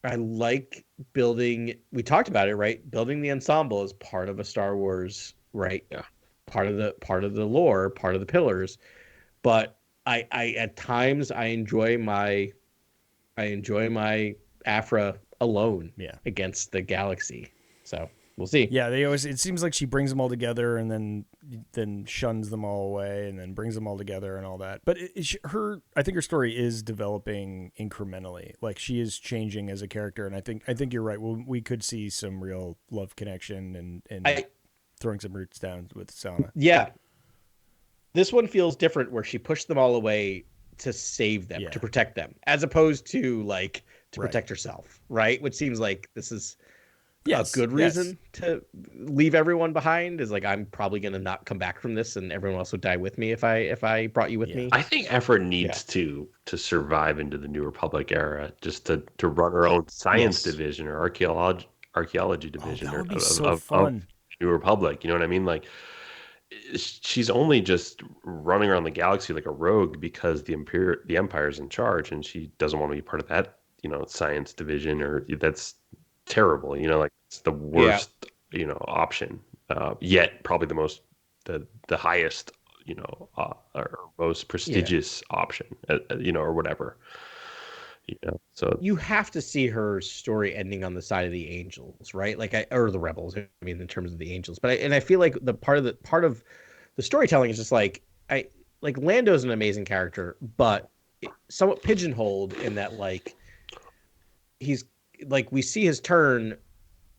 S3: I like building. We talked about it, right? Building the ensemble is part of a Star Wars, right?
S1: Yeah.
S3: Part of the lore, part of the pillars. But I at times I enjoy my Aphra alone
S2: Yeah.
S3: against the galaxy. So we'll see.
S2: Yeah, they always. It seems like she brings them all together and then shuns them all away and then brings them all together and all that. But I think her story is developing incrementally. Like she is changing as a character, and I think you're right. We could see some real love connection and throwing some roots down with Sana.
S3: Yeah, this one feels different, where she pushed them all away to save them, to protect them, as opposed to like to protect herself, right? Which seems like this is a good reason to leave everyone behind. Is like, I'm probably gonna not come back from this, and everyone else would die with me if I brought you with me.
S1: I think Aphra needs to survive into the New Republic era, just to run her own science division or archaeology division
S2: that would be
S1: of New Republic. You know what I mean? Like, she's only just running around the galaxy like a rogue because the Empire's in charge, and she doesn't want to be part of that, science division, or that's terrible. Like, it's the worst, option. Yet probably the highest, or most prestigious option, or whatever. So
S3: you have to see her story ending on the side of the Angels, right? Like, or the Rebels. I mean, in terms of the Angels, but I feel like the part of the storytelling is just like Lando's an amazing character, but somewhat pigeonholed in that, like, he's like, we see his turn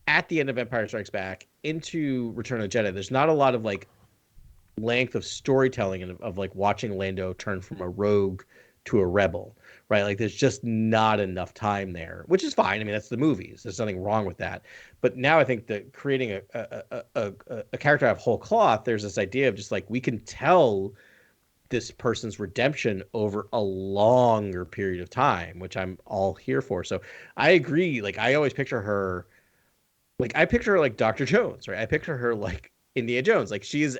S3: at the end of Empire Strikes Back into Return of the Jedi. There's not a lot of like length of storytelling and of like watching Lando turn from a rogue to a rebel, right? Like, there's just not enough time there, which is fine. I mean, that's the movies. There's nothing wrong with that. But now I think that creating a character out of whole cloth, there's this idea of just like, we can tell this person's redemption over a longer period of time, which I'm all here for. So I agree. Like, I always picture her, like, I picture her like Dr. Jones, right? I picture her like Indiana Jones. Like, she's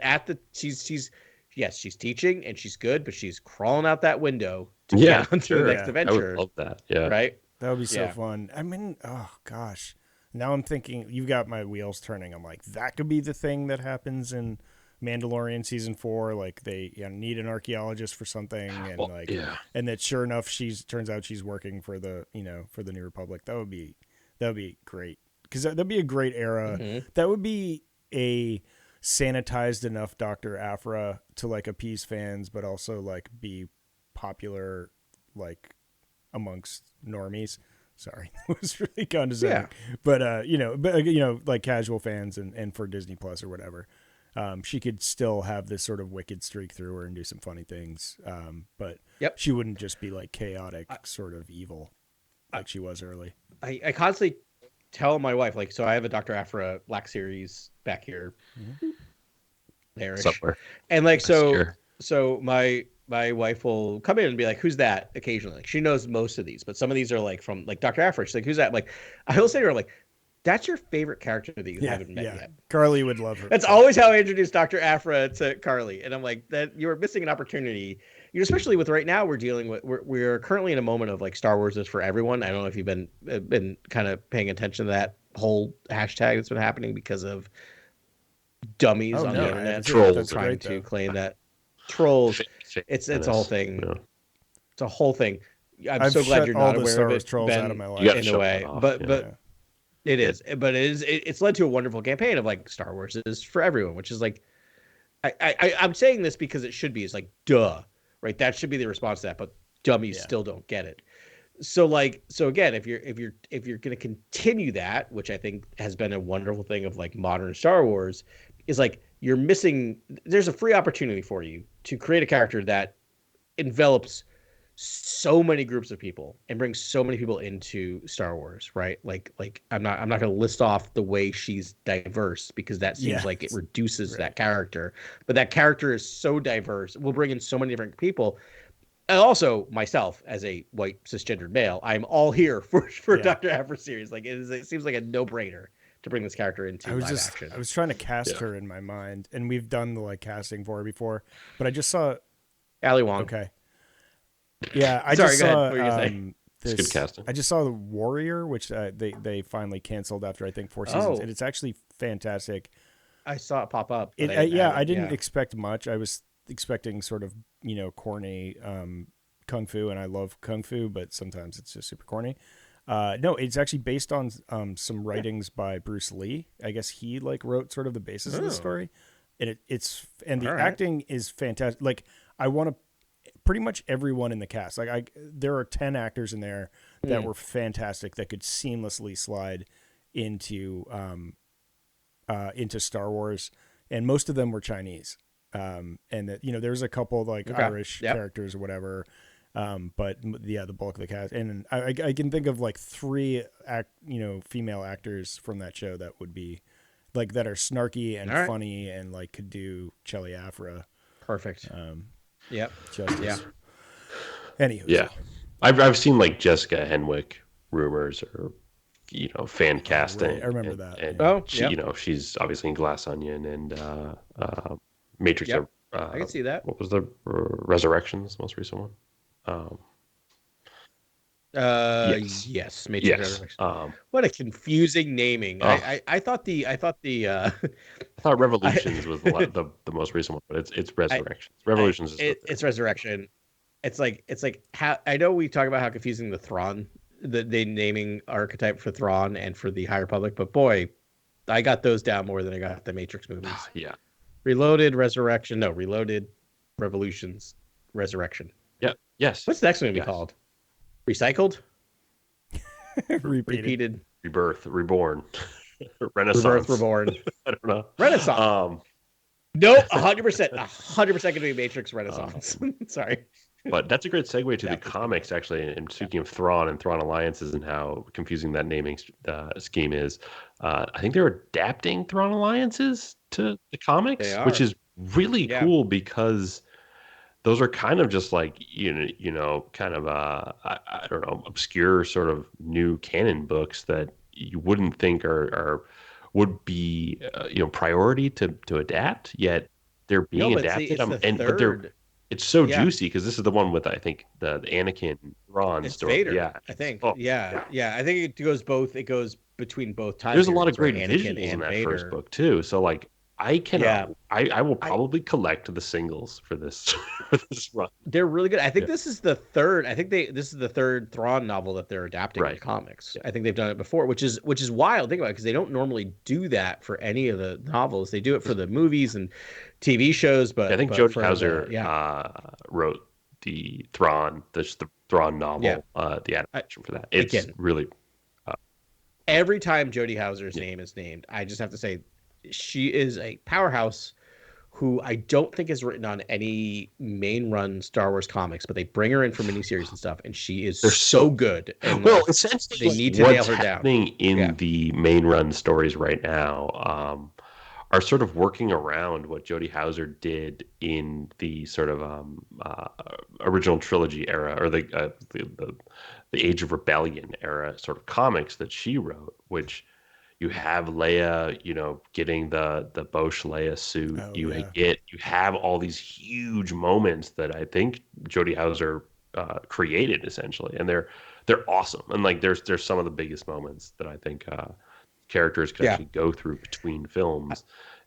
S3: yes, she's teaching and she's good, but she's crawling out that window to get on to the next adventure.
S1: I would love that. Yeah.
S3: Right?
S2: That would be so fun. I mean, oh gosh. Now I'm thinking, you've got my wheels turning. I'm like, that could be the thing that happens in Mandalorian season 4. Like, they need an archaeologist for something, and and that sure enough, turns out she's working for the New Republic. That would be great, because that'd be a great era. Mm-hmm. That would be a sanitized enough Dr. Aphra to like appease fans, but also like be popular like amongst normies. Sorry, it was really condescending. But like casual fans and for Disney Plus or whatever, she could still have this sort of wicked streak through her and do some funny things. But she wouldn't just be like chaotic sort of evil like she was early.
S3: I constantly tell my wife, like, so I have a Dr. Aphra Black Series back here, there
S1: somewhere,
S3: and like, so my wife will come in and be like, "Who's that?" Occasionally, like, she knows most of these, but some of these are like from like Dr. Aphra. She's like, "Who's that?" Like, I will say to her, like, "That's your favorite character that you haven't met yet."
S2: Carly would love her.
S3: That's always how I introduce Dr. Aphra to Carly, and I'm like, that you're missing an opportunity. Especially with right now, we're currently in a moment of like Star Wars is for everyone. I don't know if you've been kind of paying attention to that whole hashtag that's been happening because of dummies on the internet,
S1: trolls
S3: trying to claim that trolls. It's a whole thing. Yeah. It's a whole thing. I've so glad you're not aware of it,
S2: trolls
S3: Ben,
S2: out of my life.
S3: in a way, but it is. But it's led to a wonderful campaign of like Star Wars is for everyone, which is like, I'm saying this because it should be. It's like, duh, right? That should be the response to that, but dummies still don't get it. So again, if you're going to continue that, which I think has been a wonderful thing of like modern Star Wars, is like, there's a free opportunity for you to create a character that envelops so many groups of people and brings so many people into Star Wars, right? Like I'm not going to list off the way she's diverse, because that seems like it reduces that character, but that character is so diverse. We'll bring in so many different people. And also myself, as a white cisgendered male, I'm all here for Dr. Aphra series. Like, it seems like a no-brainer to bring this character into live action.
S2: I was trying to cast her in my mind, and we've done the like casting for her before, but I just saw
S3: Ali Wong.
S2: Okay. Yeah, I
S3: Sorry,
S2: just
S3: go ahead.
S2: saw
S3: What were you gonna say?
S1: It's good casting.
S2: I just saw the Warrior, which they finally canceled after I think 4 seasons, and it's actually fantastic.
S3: I saw it pop up. But
S2: I didn't expect much. I was expecting sort of corny kung fu, and I love kung fu, but sometimes it's just super corny. No, it's actually based on some writings by Bruce Lee. I guess he like wrote sort of the basis of the story, and the acting is fantastic. Like I want to pretty much everyone in the cast. Like there are 10 actors in there that were fantastic that could seamlessly slide into Star Wars, and most of them were Chinese. And that there's a couple like Irish characters or whatever. But the bulk of the cast, and I can think of like 3 female actors from that show that would be like that are snarky and funny and like could do Chelly Aphra.
S3: Perfect. Yep.
S2: Justice.
S3: Yeah.
S2: Anywho.
S1: Yeah. I've seen like Jessica Henwick rumors or fan casting.
S2: Right. I remember that.
S1: And she, she's obviously in Glass Onion and Matrix.
S3: Yep. I can see that.
S1: What was the Resurrections, the most recent one?
S3: Yes, Matrix Resurrections. What a confusing naming. I thought I thought
S1: Revolutions was the most recent one, but it's Resurrections. Revolutions
S3: it's Resurrection. It's like how I know we talk about how confusing the Thrawn, the naming archetype for Thrawn and for the High Republic, but boy, I got those down more than I got the Matrix movies.
S1: Yeah.
S3: Reloaded, Revolutions, Resurrection.
S1: Yeah. Yes.
S3: What's the next one going to be called? Recycled?
S2: Repeated.
S1: Rebirth. Reborn. Renaissance.
S3: Rebirth, Reborn.
S1: I don't know.
S3: Renaissance. No, 100%. 100% going to be Matrix Renaissance. Sorry.
S1: But that's a great segue to the comics, actually. And speaking of Thrawn and Thrawn Alliances and how confusing that naming scheme is, I think they're adapting Thrawn Alliances to the comics, which is really cool because those are kind of just like, kind of, I don't know, obscure sort of new canon books that you wouldn't think would be, priority to adapt, yet they're being adapted. But it's so juicy because this is the one with, I think, the Anakin Thrawn story.
S3: Vader,
S1: yeah,
S3: I think. Yeah. I think it goes both. It goes between both times.
S1: There's a lot of great visuals in that first book too. So like, I will probably collect the singles for this run.
S3: They're really good. I think this is the third. This is the third Thrawn novel that they're adapting in comics. Yeah. I think they've done it before, which is wild. Think about it, because they don't normally do that for any of the novels. They do it for the movies and TV shows. But
S1: I think Jody Houser wrote the Thrawn novel, the adaptation for that. It's really
S3: every time Jody Houser's name is named, I just have to say, she is a powerhouse who I don't think is written on any main run Star Wars comics, but they bring her in for miniseries and stuff, and she is so good. And
S1: essentially,
S3: they need to nail her down.
S1: What's happening in the main run stories right now are sort of working around what Jody Houser did in the sort of original trilogy era, or the Age of Rebellion era sort of comics that she wrote, which you have Leia, getting the Bosch Leia suit. You have all these huge moments that I think Jody Houser created essentially, and they're awesome. And like there's some of the biggest moments that I think characters can actually go through between films.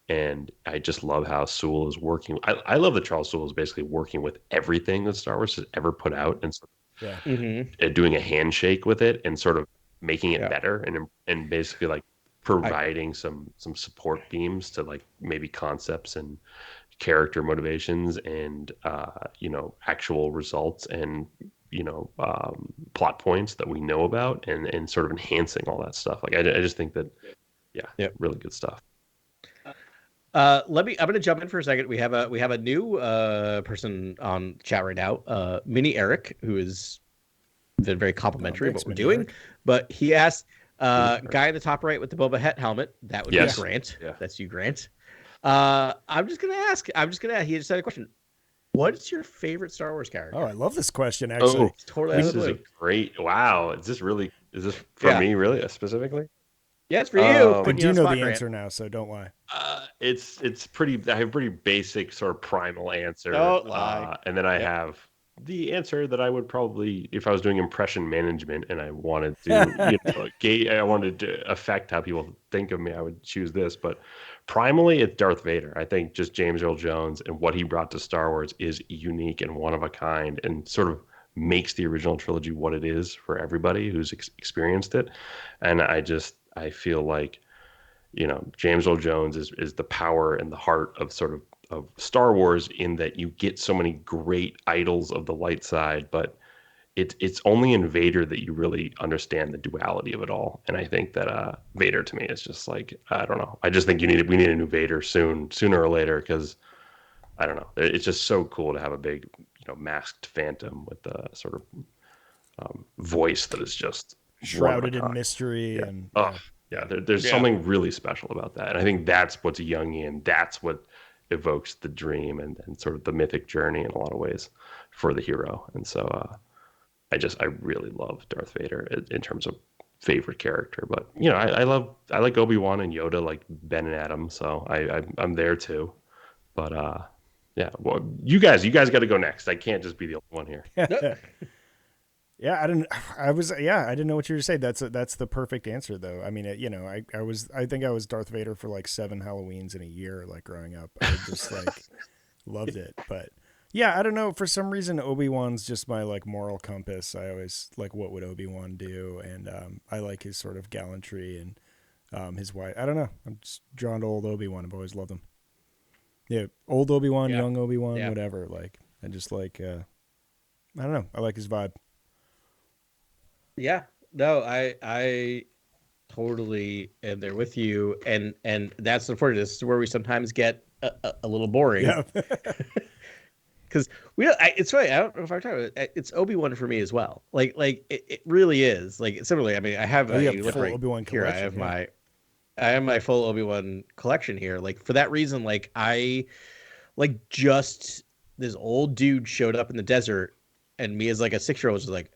S1: And I just love how Sewell is working. I love that Charles Sewell is basically working with everything that Star Wars has ever put out, and sort of doing a handshake with it and sort of making it better, and basically like providing some support beams to like maybe concepts and character motivations and actual results and plot points that we know about, and sort of enhancing all that stuff. Like I just think that really good stuff.
S3: I'm going to jump in for a second. We have a new person on chat right now, Mini Eric, who is been very complimentary of what we're doing, Eric. But he asked guy in the top right with the Boba Fett helmet, that would be Grant. Yeah. That's you, Grant. I'm just gonna ask. He just had a question. What is your favorite Star Wars character?
S2: Oh, I love this question. Actually,
S3: totally.
S1: This is a great. Wow, is this for me really specifically?
S3: Yeah, it's for you.
S2: I do know the answer now, so don't lie.
S1: It's pretty. I have a pretty basic sort of primal answer.
S3: Don't lie.
S1: And then I have the answer that I would probably, if I was doing impression management and I wanted to, I wanted to affect how people think of me, I would choose this. But primally, it's Darth Vader. I think just James Earl Jones and what he brought to Star Wars is unique and one of a kind, and sort of makes the original trilogy what it is for everybody who's experienced it. And I feel like, James Earl Jones is the power and the heart of sort of Star Wars, in that you get so many great idols of the light side, but it's only in Vader that you really understand the duality of it all. And I think that Vader to me is just like, I don't know. I just think we need a new Vader sooner or later, because I don't know. It's just so cool to have a big, masked phantom with a sort of voice that is just
S2: shrouded in mystery.
S1: Yeah.
S2: And
S1: there's something really special about that. And I think that's what's Jungian. That's what evokes the dream and sort of the mythic journey in a lot of ways for the hero. And so I really love Darth Vader in terms of favorite character. But I like Obi-Wan and Yoda, like Ben and Adam. So I'm there too. But well, you guys got to go next. I can't just be the only one here.
S2: Yeah, I didn't know what you were saying. That's the perfect answer, though. I mean, I think I was Darth Vader for like 7 Halloweens in a year, like growing up. I just like loved it. But yeah, I don't know. For some reason, Obi-Wan's just my like moral compass. I always like, what would Obi-Wan do? And I like his sort of gallantry and his wife. I don't know. I'm just drawn to old Obi-Wan. I've always loved him. Yeah, old Obi-Wan, young Obi-Wan, whatever. Like, I just like, I don't know. I like his vibe.
S3: Yeah, no, I totally am there with you, and that's unfortunate. This is where we sometimes get a little boring.
S2: Yeah.
S3: Because it's funny. I don't know if I'm talking about it. It's Obi-Wan for me as well. Like it really is. Like similarly, I mean, I have
S2: full Obi-Wan
S3: here. I have my full Obi-Wan collection here. Like for that reason, like I like just this old dude showed up in the desert, and me as like a 6-year-old was just like,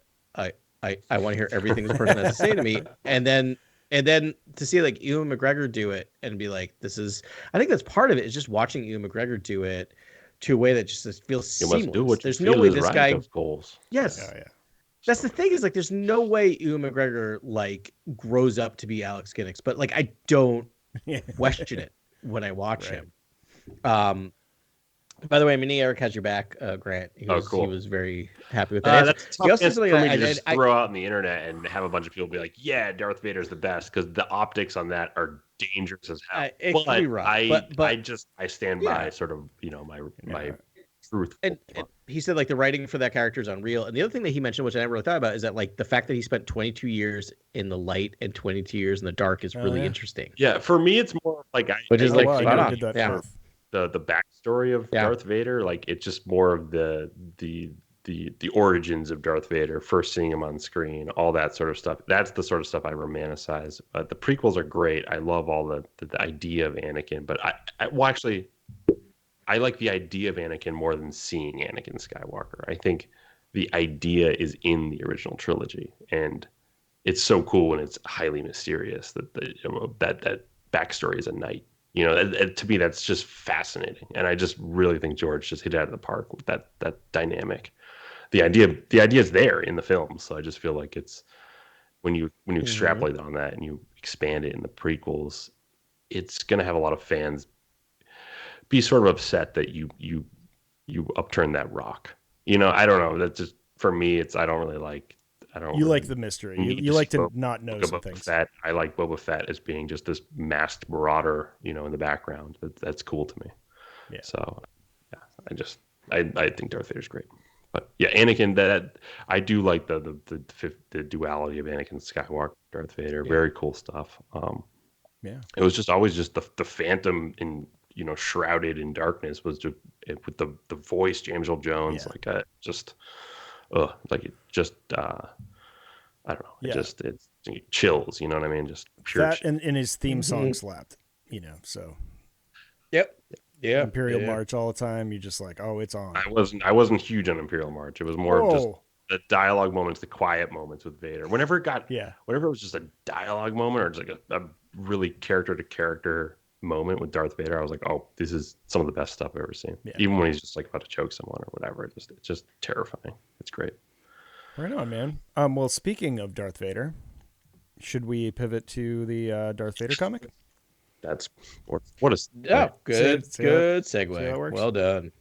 S3: I want to hear everything this person has to say to me, and then to see like Ewan McGregor do it and be like, this is. I think that's part of it, is just watching Ewan McGregor do it to a way that just feels seamless.
S1: Do what
S3: there's no way this guy.
S1: Of goals.
S3: Yes.
S2: Oh, yeah.
S3: That's the thing, is like there's no way Ewan McGregor like grows up to be Alex Guinness, but like I don't question it when I watch him. By the way, Mini Eric has your back, Grant. Cool. He was very happy with that.
S1: That's tough for me to just throw out on the internet and have a bunch of people be like, "Yeah, Darth Vader's the best," because the optics on that are dangerous as hell.
S3: It can be rough,
S1: I stand by sort of my truth.
S3: And he said like the writing for that character is unreal. And the other thing that he mentioned, which I never really thought about, is that like the fact that he spent 22 years in the light and 22 years in the dark is really interesting.
S1: Yeah, for me, it's more like the backstory of Darth Vader. Like it's just more of the origins of Darth Vader, first seeing him on screen, all that sort of stuff. That's the sort of stuff I romanticize. The prequels are great. I love all the idea of Anakin, but I like the idea of Anakin more than seeing Anakin Skywalker. I think the idea is in the original trilogy, and it's so cool when it's highly mysterious that that backstory is a knight. To me, that's just fascinating, and I just really think George just hit it out of the park with that dynamic. The idea is there in the film, so I just feel like it's when you extrapolate on that and you expand it in the prequels, it's going to have a lot of fans be sort of upset that you upturn that rock. I don't know. That's just for me. I don't really like.
S2: You like the mystery. You like to not know some things.
S1: I like Boba Fett as being just this masked marauder, in the background. That's cool to me.
S2: Yeah.
S1: So, I think Darth Vader's great. But yeah, Anakin. That I do like the duality of Anakin Skywalker, Darth Vader. Yeah. Very cool stuff. It was just always just the Phantom in shrouded in darkness was just with the voice, James Earl Jones. Yeah. I don't know. It's chills. You know what I mean? Just pure.
S2: That and his theme song slapped. So.
S3: Yep. Yeah.
S2: Imperial March all the time. You just like, oh, it's on.
S1: I wasn't huge on Imperial March. It was more just the dialogue moments, the quiet moments with Vader. Whenever it was just a dialogue moment or just like a really character to character moment with Darth Vader. I was like, oh, this is some of the best stuff I've ever seen.
S2: Yeah.
S1: Even when he's just like about to choke someone or whatever, it's just terrifying. It's great.
S2: Right on, man. Well, speaking of Darth Vader, should we pivot to the Darth Vader comic?
S1: That's what a
S3: good segue.
S2: See how that works?
S3: Well done.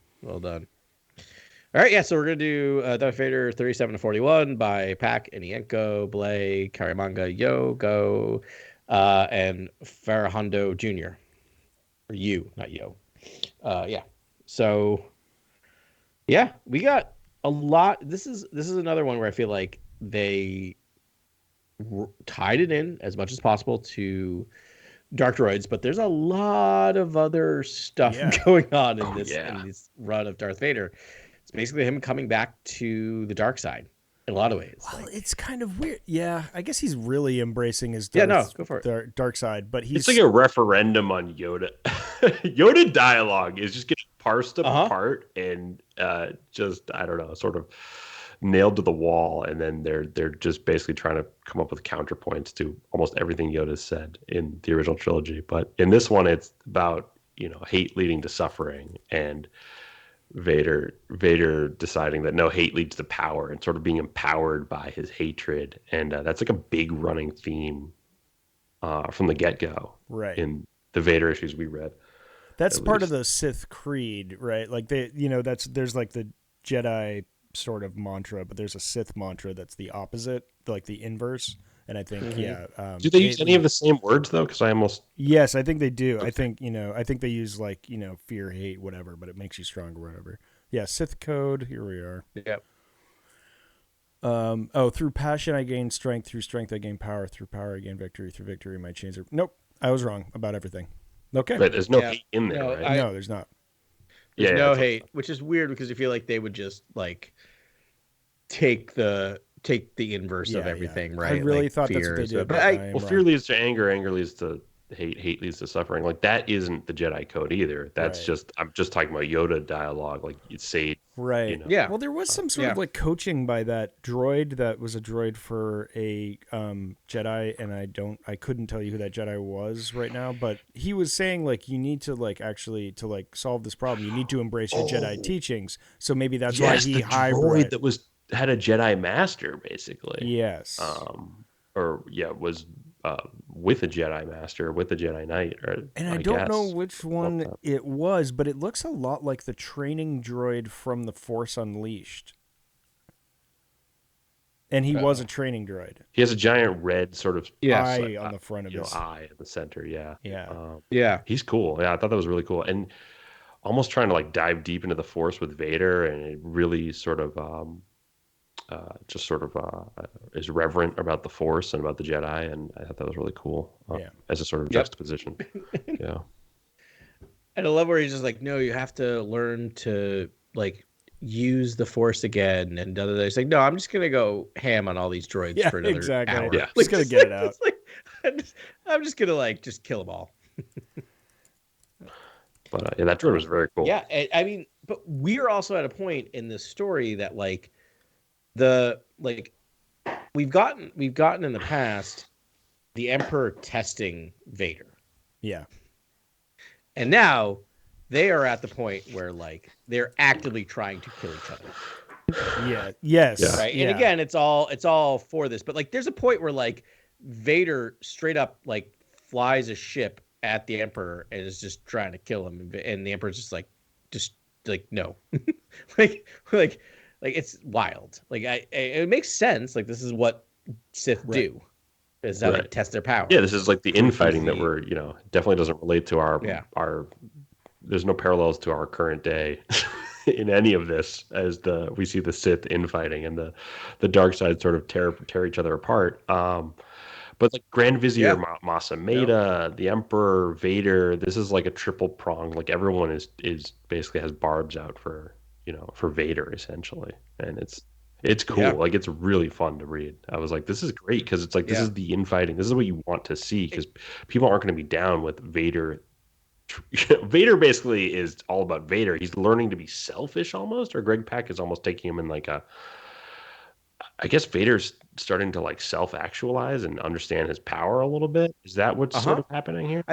S3: All right, yeah. So we're gonna do Darth Vader 37 to 41 by Pack, Enienko, Blay, Karimanga, Yo, and Farahando Jr. Or you, not Yo. Yeah. So yeah, we got a lot. This is another one where I feel like they tied it in as much as possible to Dark Droids, but there's a lot of other stuff going on in this run of Darth Vader. It's basically him coming back to the dark side in a lot of ways.
S2: Well, it's kind of weird. Yeah, I guess he's really embracing his
S3: go for it.
S2: Dark side, but
S1: it's like a referendum on Yoda. Yoda dialogue is just getting parsed apart and just, I don't know, sort of nailed to the wall, and then they're just basically trying to come up with counterpoints to almost everything Yoda said in the original trilogy. But in this one, it's about, hate leading to suffering, and Vader deciding that no, hate leads to power, and sort of being empowered by his hatred. And that's like a big running theme from the get-go,
S2: right,
S1: in the Vader issues we read.
S2: That's part of the Sith creed, right? Like there's like the Jedi sort of mantra, but there's a Sith mantra that's the opposite, like the inverse. And I think,
S1: do they use any of the same words though? Because
S2: yes, I think they do. Okay. I think they use like fear, hate, whatever, but it makes you stronger, whatever. Yeah, Sith code. Here we are.
S3: Yep.
S2: Through passion I gain strength. Through strength I gain power. Through power I gain victory. Through victory my chains are. Nope, I was wrong about everything. Okay,
S1: but there's no hate in there, right?
S2: No, there's not.
S3: There's no hate, which is weird because you feel like they would just like take the inverse of everything, right?
S2: I really thought that's what they did.
S1: But fear leads to anger, anger leads to hate leads to suffering. Like that isn't the Jedi code either. That's just, I'm just talking about Yoda dialogue. Like you'd say,
S2: right?
S3: Yeah.
S2: Well, there was some sort of like coaching by that droid that was a droid for a Jedi, and I couldn't tell you who that Jedi was right now, but he was saying like you need to like actually to like solve this problem, you need to embrace your Jedi teachings. So maybe that's why he
S1: droid that had a Jedi master basically.
S2: Yes.
S1: Was with a Jedi master, with a Jedi Knight.
S2: And I don't know which one it was, but it looks a lot like the training droid from The Force Unleashed. And he was a training droid.
S1: He has a giant red sort of
S2: eye on the front of his
S1: eye in the center. Yeah.
S2: Yeah.
S1: He's cool. Yeah, I thought that was really cool. And almost trying to like dive deep into the Force with Vader, and it really sort of is reverent about the Force and about the Jedi, and I thought that was really cool as a sort of juxtaposition. Yeah.
S3: And I love where he's just like, no, you have to learn to like use the Force again, and he's like, no, I'm just gonna go ham on all these droids for another hour.
S2: Yeah, just gonna get it out.
S3: Like, I'm just gonna like just kill them all.
S1: But that droid was very cool.
S3: Yeah, I mean, but we're also at a point in this story that like we've gotten in the past the Emperor testing Vader.
S2: Yeah. And
S3: now they are at the point where like they're actively trying to kill each other.
S2: Yeah. Yes.
S1: Yeah.
S3: Right. And again, it's all for this, but like there's a point where like Vader straight up like flies a ship at the Emperor and is just trying to kill him, and the Emperor's just like no. like it's wild. Like it makes sense. Like this is what Sith do. Is that they test their power.
S1: Yeah, this is like the infighting that we're, definitely doesn't relate to our there's no parallels to our current day in any of this, as we see the Sith infighting and the dark side sort of tear each other apart. But like Grand Vizier Masameda, the Emperor, Vader, this is like a triple prong. Like everyone is basically has barbs out for Vader essentially, and it's cool. Like it's really fun to read. I was like, this is great because it's like this is the infighting. This is what you want to see, because people aren't going to be down with Vader. Vader basically is all about Vader. He's learning to be selfish almost, or Greg Pak is almost taking him in like I guess Vader's starting to like self-actualize and understand his power a little bit. Is that what's sort of happening here?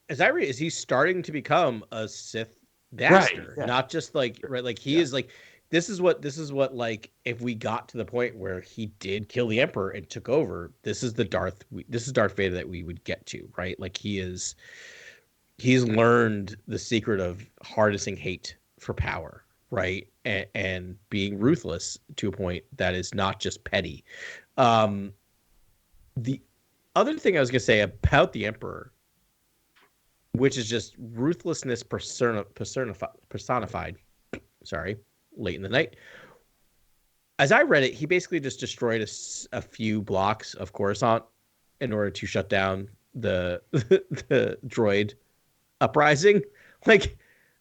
S3: As I read, is he starting to become a Sith
S1: Right.
S3: master?
S1: Yeah.
S3: Not just like right, like he is like this is what like if we got to the point where he did kill the Emperor and took over, this is Darth Vader that we would get to, right? Like he's learned the secret of harnessing hate for power, right? And being ruthless to a point that is not just petty. The other thing I was gonna say about the Emperor, which is just ruthlessness personified. Sorry, late in the night. As I read it, he basically just destroyed a few blocks of Coruscant in order to shut down the the droid uprising. Like,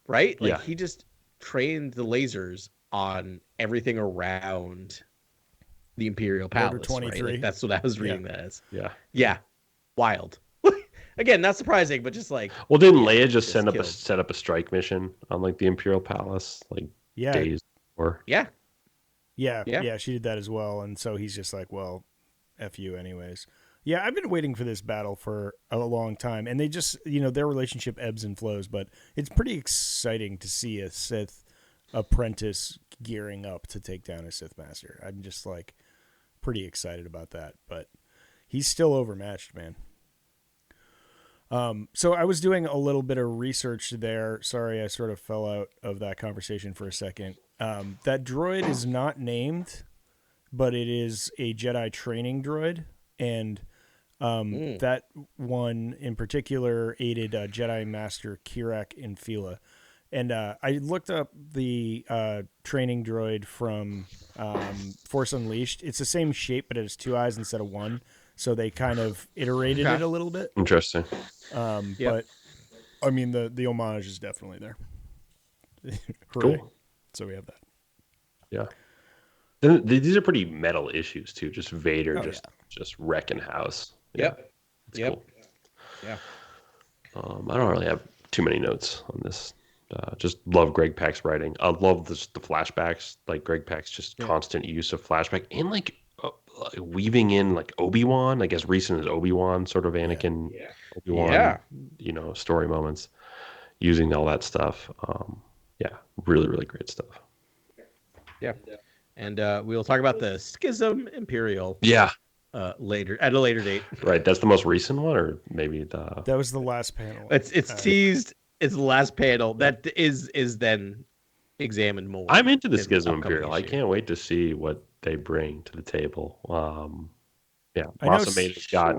S3: right? Like he just trained the lasers on everything around the Imperial Palace. Right? Like, that's what I was reading that as. Yeah. Wild. Again, not surprising, but just like.
S1: Well, didn't Leia just set up a strike mission on like the Imperial Palace like days before?
S2: Yeah, she did that as well, and so he's just like, well, F you anyways. Yeah, I've been waiting for this battle for a long time, and they just, their relationship ebbs and flows, but it's pretty exciting to see a Sith apprentice gearing up to take down a Sith master. I'm just like pretty excited about that, but he's still overmatched, man. So I was doing a little bit of research there. Sorry, I sort of fell out of that conversation for a second. That droid is not named, but it is a Jedi training droid, and that one in particular aided Jedi Master Kirak Infila. And I looked up the training droid from Force Unleashed. It's the same shape, but it has two eyes instead of one. So they kind of iterated it a little bit.
S1: Interesting.
S2: But I mean, the homage is definitely there.
S1: Cool.
S2: So we have that.
S1: Yeah. These are pretty metal issues too. Just Vader just wrecking house.
S3: Yep.
S1: Cool.
S3: Yeah.
S1: I don't really have too many notes on this. Just love Greg Pak's writing. I love the flashbacks. Like Greg Pak's just constant use of flashback and like weaving in like Obi-Wan, I guess recent as Obi-Wan, sort of Anakin, Obi-Wan, story moments, using all that stuff. Really, really great stuff.
S3: Yeah. And we'll talk about the Schism Imperial. Later at a later date.
S1: Right. That's the most recent one, or maybe
S2: that was the last panel.
S3: It's teased. It's the last panel that is then examined more.
S1: I'm into the Schism Imperial. I can't wait to see what they bring to the table. Rossamator's got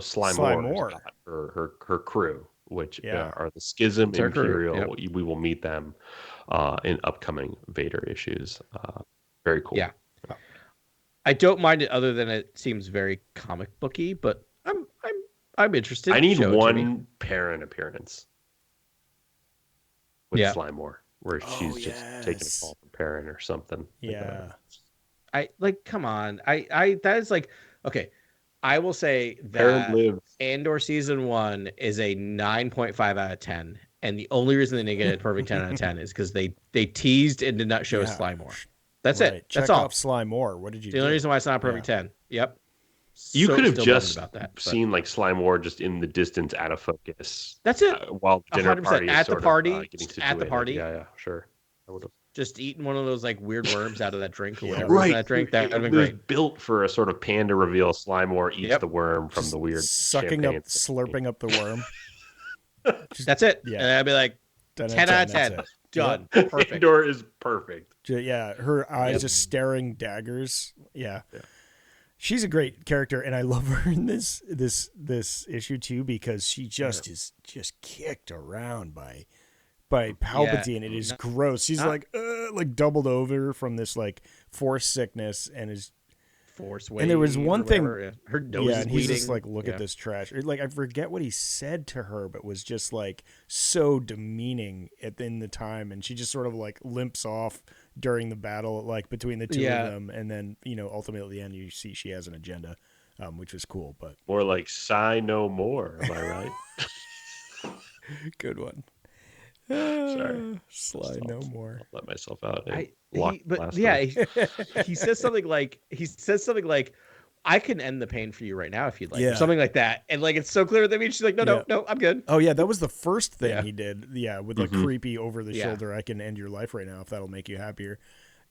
S1: Slime Moore got her crew, which are the Schism Imperial. We will meet them in upcoming Vader issues. Very cool.
S3: Yeah, I don't mind it, other than it seems very comic booky, but I'm interested.
S1: I need one Perrin appearance with Slime Moore, where she's just taking a call from Perrin or something.
S2: Yeah.
S3: Come on. That is like, okay. I will say that Andor season 1 is a 9.5 out of 10. And the only reason they didn't get a perfect 10 out of 10 is because they teased and did not show Slime Moore. That's it. That's all.
S2: Check off Slime Moore. What did you do?
S3: The only reason why it's not a perfect 10. Yep.
S1: You could have just seen like Slime Moore just in the distance out of focus.
S3: That's it.
S1: While dinner
S3: 100%
S1: party
S3: at the party. At the party.
S1: Yeah, sure. I would have
S3: just eating one of those like weird worms out of that drink or whatever. Right. That drink that would have been great.
S1: It was built for a sort of panda reveal. Slime Moore eats the worm from the weird
S2: slurping up the worm.
S3: That's it. Yeah. And I'd be like 10 out of 10. Done. Perfect.
S1: Andor is perfect.
S2: Yeah, her eyes just staring daggers. Yeah. She's a great character, and I love her in this issue too, because she is just kicked around by Palpatine. It is gross. She's like doubled over from this like force sickness, and is
S3: force weight.
S2: And there was one thing,
S3: her nose is
S2: and
S3: bleeding.
S2: he's just like, look at this trash. Like, I forget what he said to her, but was just like so demeaning in the time, and she just sort of like limps off during the battle, like between the two of them, and then ultimately at the end you see she has an agenda, which was cool. But
S1: more like sigh no more. Am I right?
S2: Good one.
S1: Sorry.
S2: Sly no more.
S1: I'll let myself out.
S3: He says something like I can end the pain for you right now if you'd like, or
S2: Yeah.
S3: something like that. And like it's so clear that means she's like, no, I'm good.
S2: Oh yeah, that was the first thing he did. Yeah, with like
S1: Mhm.
S2: creepy over the shoulder. I can end your life right now if that'll make you happier.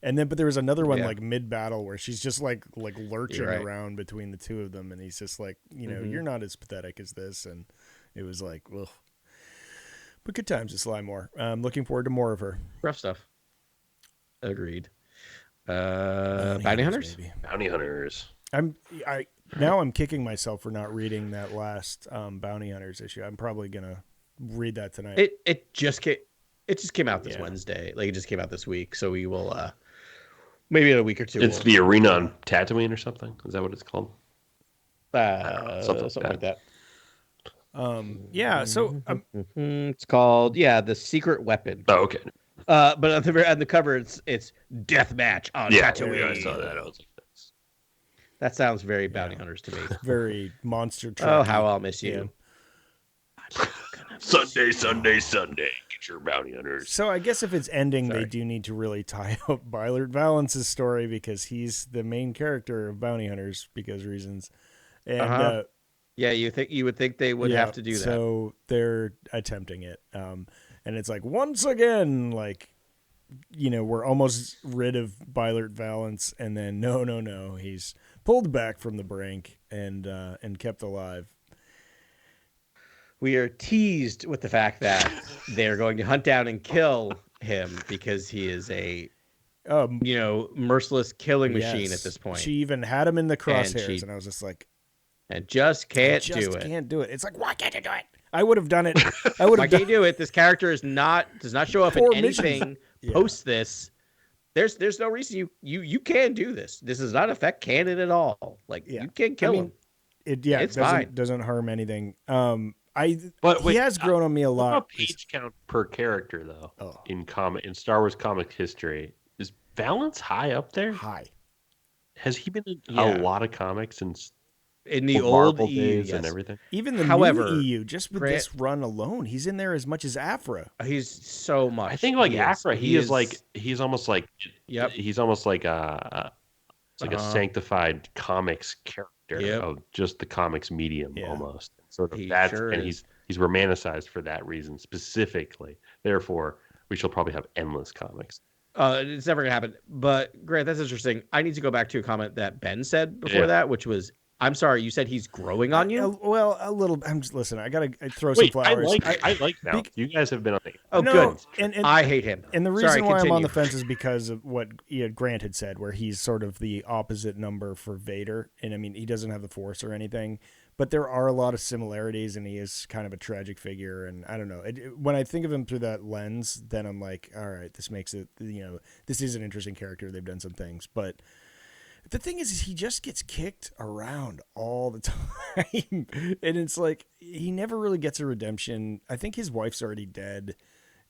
S2: And then, but there was another one like mid battle where she's just like lurching around between the two of them, and he's just like, you're not as pathetic as this, and it was like, ugh. But good times with Sly Moore. I'm looking forward to more of her.
S3: Rough stuff. Agreed. Bounty Hunters.
S1: Baby. Bounty Hunters.
S2: Now I'm kicking myself for not reading that last Bounty Hunters issue. I'm probably gonna read that tonight.
S3: It just came out this Wednesday. Like it just came out this week, so we will maybe in a week or two.
S1: It's the arena on Tatooine or something. Is that what it's called?
S3: Something like that.
S2: Yeah. So
S3: it's called the Secret Weapon.
S1: Oh, okay.
S3: But on the cover, it's Death Match on Tatooine.
S1: I saw that. I was like,
S3: that sounds very Bounty Hunters to me.
S2: Very monster truck.
S3: Oh, how I'll miss you.
S1: Sunday. Get your Bounty Hunters.
S2: So I guess if it's ending, they do need to really tie up Bylert Valence's story because he's the main character of Bounty Hunters because reasons. And
S3: you would think they would have to do that.
S2: So they're attempting it. And it's like once again, like we're almost rid of Bylert Valance, and then no, he's pulled back from the brink and kept alive.
S3: We are teased with the fact that they're going to hunt down and kill him because he is a merciless killing machine at this point.
S2: She even had him in the crosshairs, and I was just like,
S3: and just can't do it.
S2: Can't do it. It's like, why can't you do it? I would have done it.
S3: Why can't you do it? This character does not show up in anything post this. There's no reason you can do this. This does not affect canon at all. Like you can't kill him.
S2: It doesn't harm anything.
S1: But
S2: he has grown on me a lot.
S1: What page count per character though? In Star Wars comic history, is Valance high up there?
S2: High.
S1: Has he been in a lot of comics
S3: in the old EU
S1: days and everything?
S2: Even the new EU, just with this run alone, he's in there as much as Aphra.
S3: He's so much.
S1: I think Aphra, he's almost like a sanctified comics character of just the comics medium almost. Sort of and he's romanticized for that reason specifically. Therefore, we shall probably have endless comics.
S3: It's never gonna happen. But Grant, that's interesting. I need to go back to a comment that Ben said before that, which was, "I'm sorry, you said he's growing on you."
S2: Well, a little. Listen. I gotta throw some flowers.
S1: I like now. You guys have been on the.
S3: Oh, no, good. And I hate him.
S2: And the reason why I'm on the fence is because of what Grant had said, where he's sort of the opposite number for Vader, and I mean he doesn't have the Force or anything. But there are a lot of similarities, and he is kind of a tragic figure. And I don't know. When I think of him through that lens, then I'm like, all right, this makes it, this is an interesting character. They've done some things. But the thing is he just gets kicked around all the time. And it's like, he never really gets a redemption. I think his wife's already dead.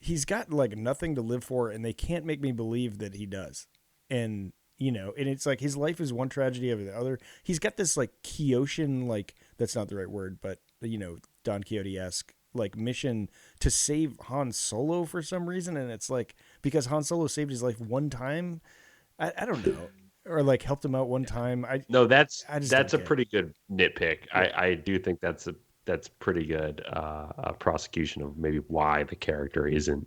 S2: He's got like nothing to live for, and they can't make me believe that he does. And, and it's like his life is one tragedy over the other. He's got this like Kyotian, that's not the right word, but Don Quixote-esque mission to save Han Solo for some reason, and it's like because Han Solo saved his life one time, I don't know, or helped him out one time.
S1: That's a pretty good nitpick. Yeah. I do think that's pretty good prosecution of maybe why the character isn't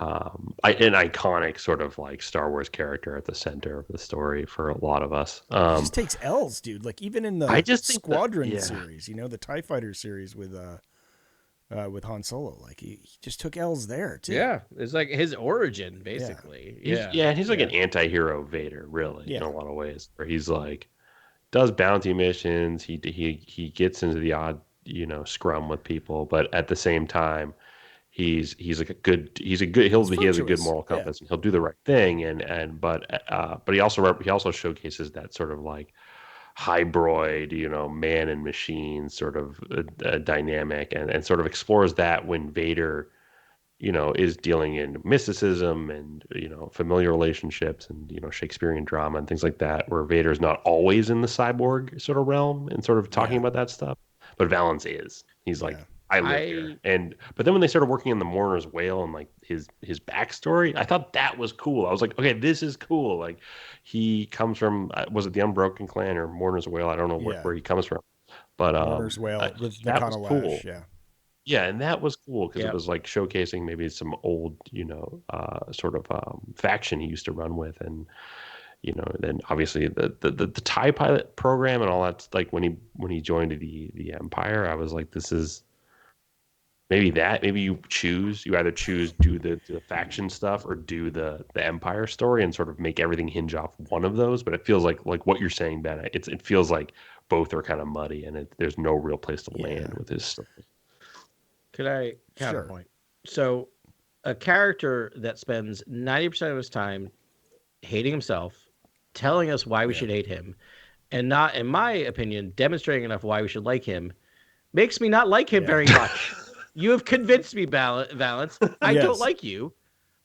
S1: an iconic sort of Star Wars character at the center of the story for a lot of us.
S2: He just takes L's, dude. Even in the Squadron series, the TIE Fighter series with Han Solo, he just took L's there too.
S3: Yeah, it's like his origin basically.
S1: He's like an anti-hero Vader, really, in a lot of ways. Where he's does bounty missions. He gets into the odd scrum with people, but at the same time, he has a good moral compass, and he'll do the right thing, but he also showcases that sort of hybrid, man and machine sort of dynamic, and sort of explores that when Vader, is dealing in mysticism and familiar relationships and Shakespearean drama and things like that, where Vader's not always in the cyborg sort of realm and sort of talking about that stuff, but Valance is. He's I live here. But then when they started working in the Mourner's Whale and like his backstory, I thought that was cool. I was like, okay, this is cool. Like he comes from was it the Unbroken Clan or Mourner's Whale? I don't know where he comes from. But
S2: Mourner's Whale with
S1: that was cool.
S2: Yeah.
S1: Yeah, and that was cool because it was like showcasing maybe some old, sort of faction he used to run with, and then obviously the TIE pilot program and all that. Like when he joined the Empire, I was like, this is maybe you either choose do the faction stuff or do the Empire story and sort of make everything hinge off one of those. But it feels like what you're saying, Ben. It feels like both are kind of muddy and there's no real place to land with his story.
S3: Could I counterpoint? Sure. So, a character that spends 90% of his time hating himself, telling us why we should hate him, and not, in my opinion, demonstrating enough why we should like him, makes me not like him very much. You have convinced me, Valance. I don't like you.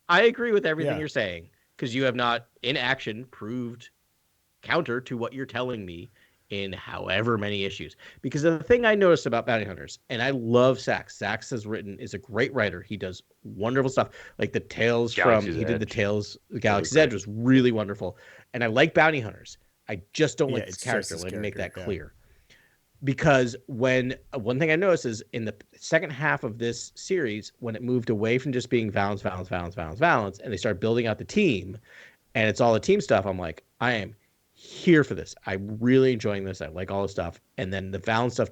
S3: I agree with everything you're saying because you have not, in action, proved counter to what you're telling me in however many issues. Because the thing I noticed about bounty hunters, and I love Sachs. Sachs is a great writer. He does wonderful stuff. Like the Tales did the Tales, Galaxy's Edge was really wonderful. And I like bounty hunters. I just don't like this character. Let me make that clear. Because one thing I noticed is in the second half of this series, when it moved away from just being Valance, and they started building out the team, and it's all the team stuff, I'm like, I am here for this. I'm really enjoying this. I like all the stuff. And then the Valance stuff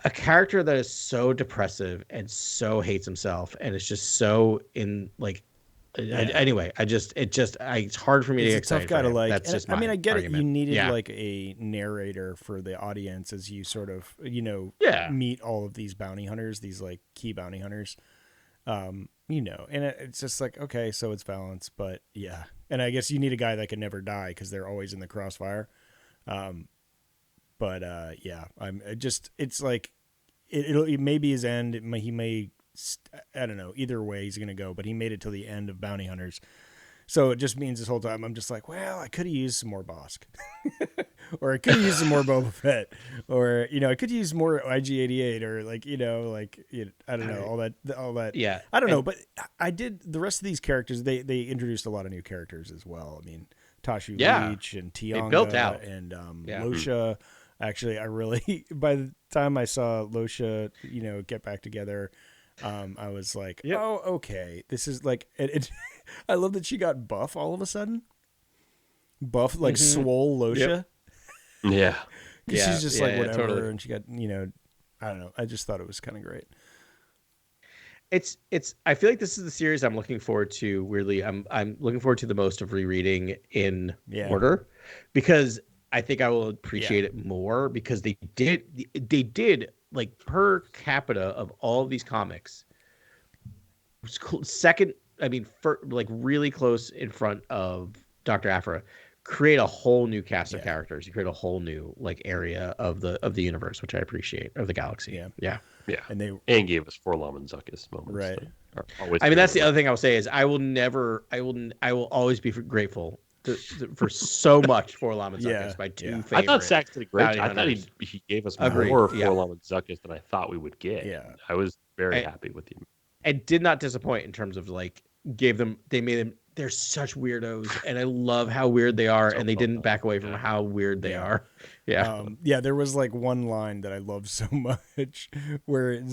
S3: a character that is so depressive and so hates himself and it's just so in like anyway, it's hard for me to get excited.
S2: Tough guy to like.
S3: That's just
S2: I mean, I get
S3: argument.
S2: it. You needed like a narrator for the audience as you sort of, meet all of these bounty hunters, these like key bounty hunters. And it's just like, okay, so it's Valance, but yeah. And I guess you need a guy that can never die because they're always in the crossfire. It's like, it may be his end. He may, I don't know, either way he's going to go, but he made it to the end of Bounty Hunters. So it just means this whole time I'm just like, well, I could have used some more Bosk. Or I could have used some more Boba Fett. Or, I could use more IG-88 or I don't know, all that.
S3: Yeah.
S2: I don't know, but I did the rest of these characters, they introduced a lot of new characters as well. I mean, Tashu Leech and Tianga
S3: built out.
S2: and Losha. Actually, I really, by the time I saw Losha, get back together, I was like, oh, okay. This is like, I love that she got buff all of a sudden. Buff, like swole Losha.
S1: Yep. Yeah.
S2: Because she's just like, whatever.
S3: Totally.
S2: And she got, I don't know. I just thought it was kind of great.
S3: I feel like this is the series I'm looking forward to. Weirdly, I'm looking forward to the most of rereading in order because I think I will appreciate it more because they did like per capita of all of these comics. Second, I mean, like really close in front of Dr. Aphra, create a whole new cast of characters. You create a whole new like area of the universe, which I appreciate, of the galaxy.
S1: Yeah.
S2: And they
S1: gave us Forlom and Zuckuss moments.
S2: Right.
S3: I mean, that's the other thing I'll say is I will always be grateful for so much Forlom and Zuckuss. My two favorite.
S1: I thought Sachs did a great job. I thought he gave us more Forlom and Zuckuss than I thought we would get.
S2: Yeah.
S1: I was very happy with him.
S3: And did not disappoint in terms of like they made them. They're such weirdos, and I love how weird they are, and they didn't back away from how weird they are. Yeah.
S2: There was like one line that I love so much where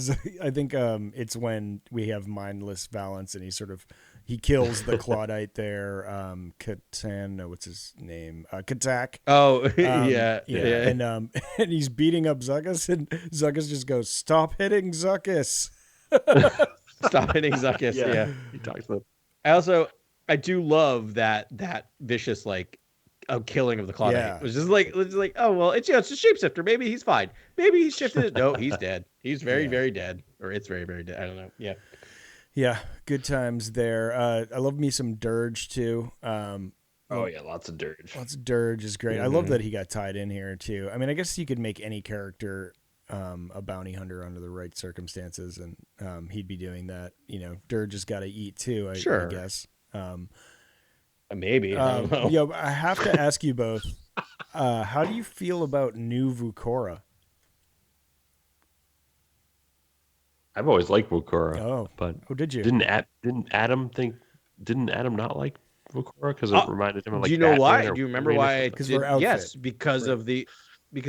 S2: I think it's when we have mindless Valance and he kills the Claudite there, what's his name? Katak.
S3: Oh,
S2: And he's beating up Zuckuss, and Zuckuss just goes, "Stop hitting Zuckuss."
S3: Stop hitting Zuckuss. Yeah.
S1: He talks about.
S3: I do love that vicious like killing of the Claudite.
S2: Yeah.
S3: It was just like, oh well, it's a shapeshifter. Maybe he's fine. Maybe he's shifted. No, he's dead. He's very very dead, or it's very very dead. I don't know. Yeah.
S2: Yeah, good times there. I love me some Dirge too.
S1: Lots of Dirge.
S2: Lots of Dirge is great. I love that he got tied in here too. I mean, I guess you could make any character a bounty hunter under the right circumstances, and he'd be doing that. Dirge has got to eat too. I guess.
S3: Maybe. I don't know.
S2: I have to ask you both. How do you feel about new Vukora?
S1: I've always liked Vokora.
S2: Oh,
S1: but
S2: did you?
S1: Didn't Adam not like Vokora because it reminded him of
S3: Do
S1: like
S3: you know
S1: Batman
S3: why?
S1: or
S3: Do you remember
S1: Wolverine or
S3: why?
S1: something?
S2: Because of her outfit.
S3: Yes, because of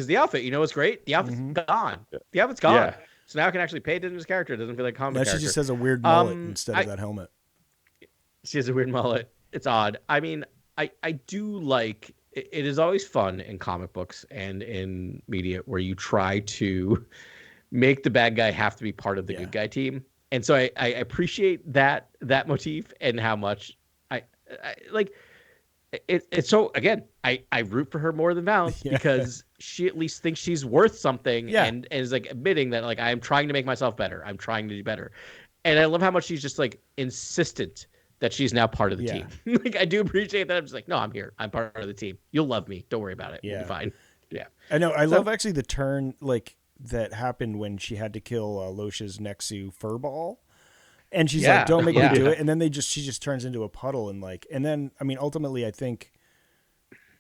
S3: the outfit. You know what's great? The outfit's gone. The outfit's gone.
S1: Yeah.
S3: So now I can actually pay attention to his character. It doesn't feel like a comic
S2: Now
S3: character.
S2: she just has a weird mullet instead of that helmet.
S3: She has a weird mullet. It's odd. I mean, I do like it is always fun in comic books and in media where you try to make the bad guy have to be part of the good guy team. And so I appreciate that motif and how much I like it's so again, I root for her more than Valance because she at least thinks she's worth something and is like admitting that like I'm trying to make myself better. I'm trying to do better. And I love how much she's just like insistent that she's now part of the team. Like I do appreciate that. I'm just like, no, I'm here. I'm part of the team. You'll love me. Don't worry about it. We'll be fine. Yeah.
S2: I know. I love actually the turn like that happened when she had to kill Losha's Nexu furball. And she's like, don't make me do it. And then she just turns into a puddle and then, I mean, ultimately I think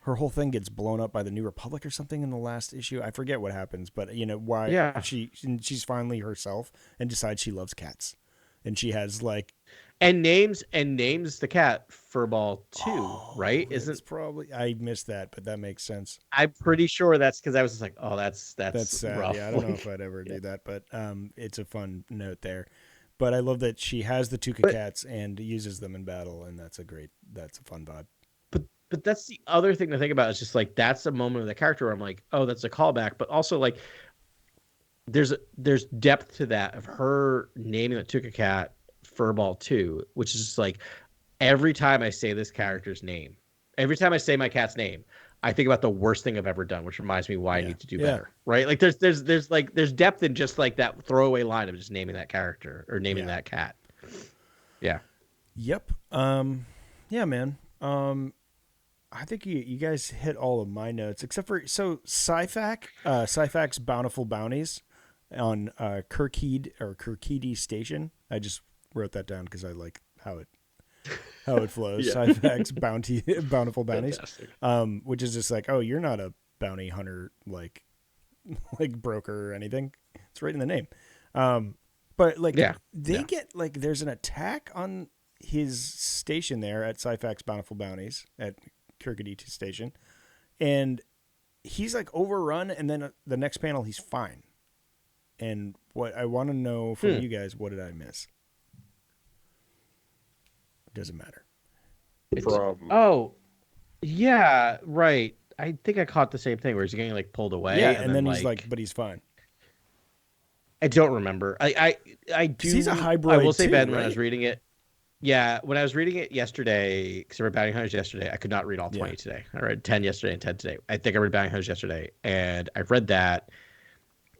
S2: her whole thing gets blown up by the New Republic or something in the last issue. I forget what happens, but you know why she's finally herself and decides she loves cats. And she has like
S3: and names the cat Furball too, right? Isn't
S2: probably I missed that, but that makes sense.
S3: I'm pretty sure that's because I was just like, oh, that's
S2: sad.
S3: rough.
S2: Yeah, I don't know if I'd ever do that, but it's a fun note there. But I love that she has the Tuca cats and uses them in battle, and that's a fun vibe.
S3: But that's the other thing to think about is just like that's a moment of the character where I'm like, oh, that's a callback, but also like there's depth to that of her naming the Tuca cat Furball too, which is just like every time I say this character's name, every time I say my cat's name, I think about the worst thing I've ever done, which reminds me why I need to do better. Right? Like there's depth in just like that throwaway line of just naming that character or naming that cat. Yeah.
S2: Yep. Yeah, man. I think you guys hit all of my notes except for Sci-Fac's Bountiful Bounties on Kirkhead Station. I just wrote that down because I like how it flows. Sci-Fac's Bountiful Bounties, which is just like, oh, you're not a bounty hunter like broker or anything. It's right in the name. But like they get like there's an attack on his station there at Sci-Fac's Bountiful Bounties at Kirkhead Station, and he's like overrun, and then the next panel he's fine. And what I want to know from you guys, what did I miss? Doesn't matter.
S3: Oh, yeah, right. I think I caught the same thing where he's getting like pulled away.
S2: Yeah, and then he's like, but he's fine.
S3: I don't remember. I do.
S2: He's a hybrid.
S3: I will say,
S2: too,
S3: Ben,
S2: right?
S3: when I was reading it. Yeah, when I was reading it yesterday, because I read Bounty Hunters yesterday, I could not read all 20 today. I read 10 yesterday and 10 today. I think I read Bounty Hunters yesterday, and I've read that,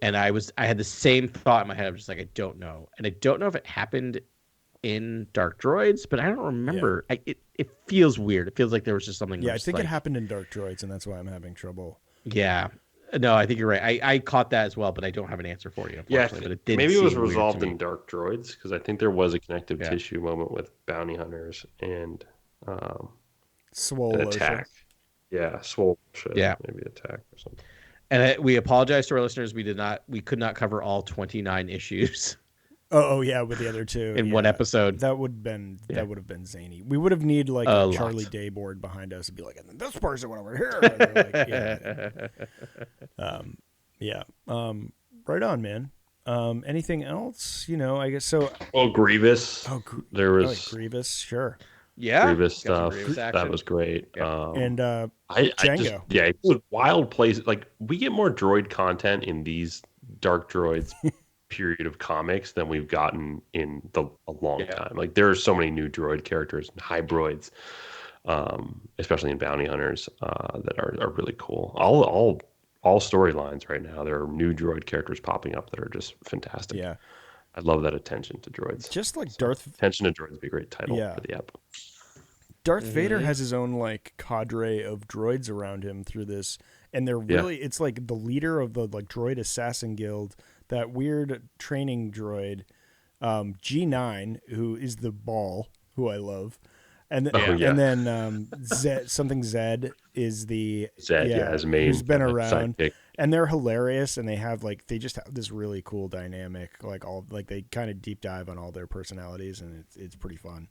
S3: and I had the same thought in my head. I was just like, I don't know, and I don't know if it happened in Dark Droids, but I don't remember. Yeah. It feels weird. It feels like there was just something.
S2: Yeah, I think it happened in Dark Droids, and that's why I'm having trouble.
S3: Yeah. No, I think you're right. I caught that as well, but I don't have an answer for you.
S1: Yeah,
S3: but it did
S1: maybe it was resolved in Dark Droids because I think there was a connective tissue moment with bounty hunters and
S2: Swole
S1: an attack. Yeah, Swole.
S3: Yeah,
S1: maybe attack or something.
S3: And we apologize to our listeners. We could not cover all 29 issues.
S2: Oh yeah, with the other two
S3: in one episode.
S2: That would have been zany. We would have needed like a Charlie Day board behind us and be like, and then this person went over here. Right on, man. Anything else? You know, I guess so.
S1: Oh, Grievous. There was
S2: Grievous, sure.
S3: Yeah,
S1: Grievous stuff. That was great.
S2: Yeah. And
S1: Django. It was wild places. Like we get more droid content in these Dark Droids period of comics than we've gotten in a long time. Like there are so many new droid characters and hybroids, especially in Bounty Hunters, that are really cool. All storylines right now, there are new droid characters popping up that are just fantastic.
S2: Yeah,
S1: I love that attention to droids.
S2: Just like
S1: attention to droids would be a great title for the app.
S2: Darth Vader has his own like cadre of droids around him through this, and they're really it's like the leader of the like droid assassin guild. That weird training droid, G9, who is the ball, who I love, And and then Zed, something Zed is the
S1: Zed, as main
S2: who's been around,
S1: sidekick.
S2: And they're hilarious, and they just have this really cool dynamic. They kind of deep dive on all their personalities, and it's pretty fun.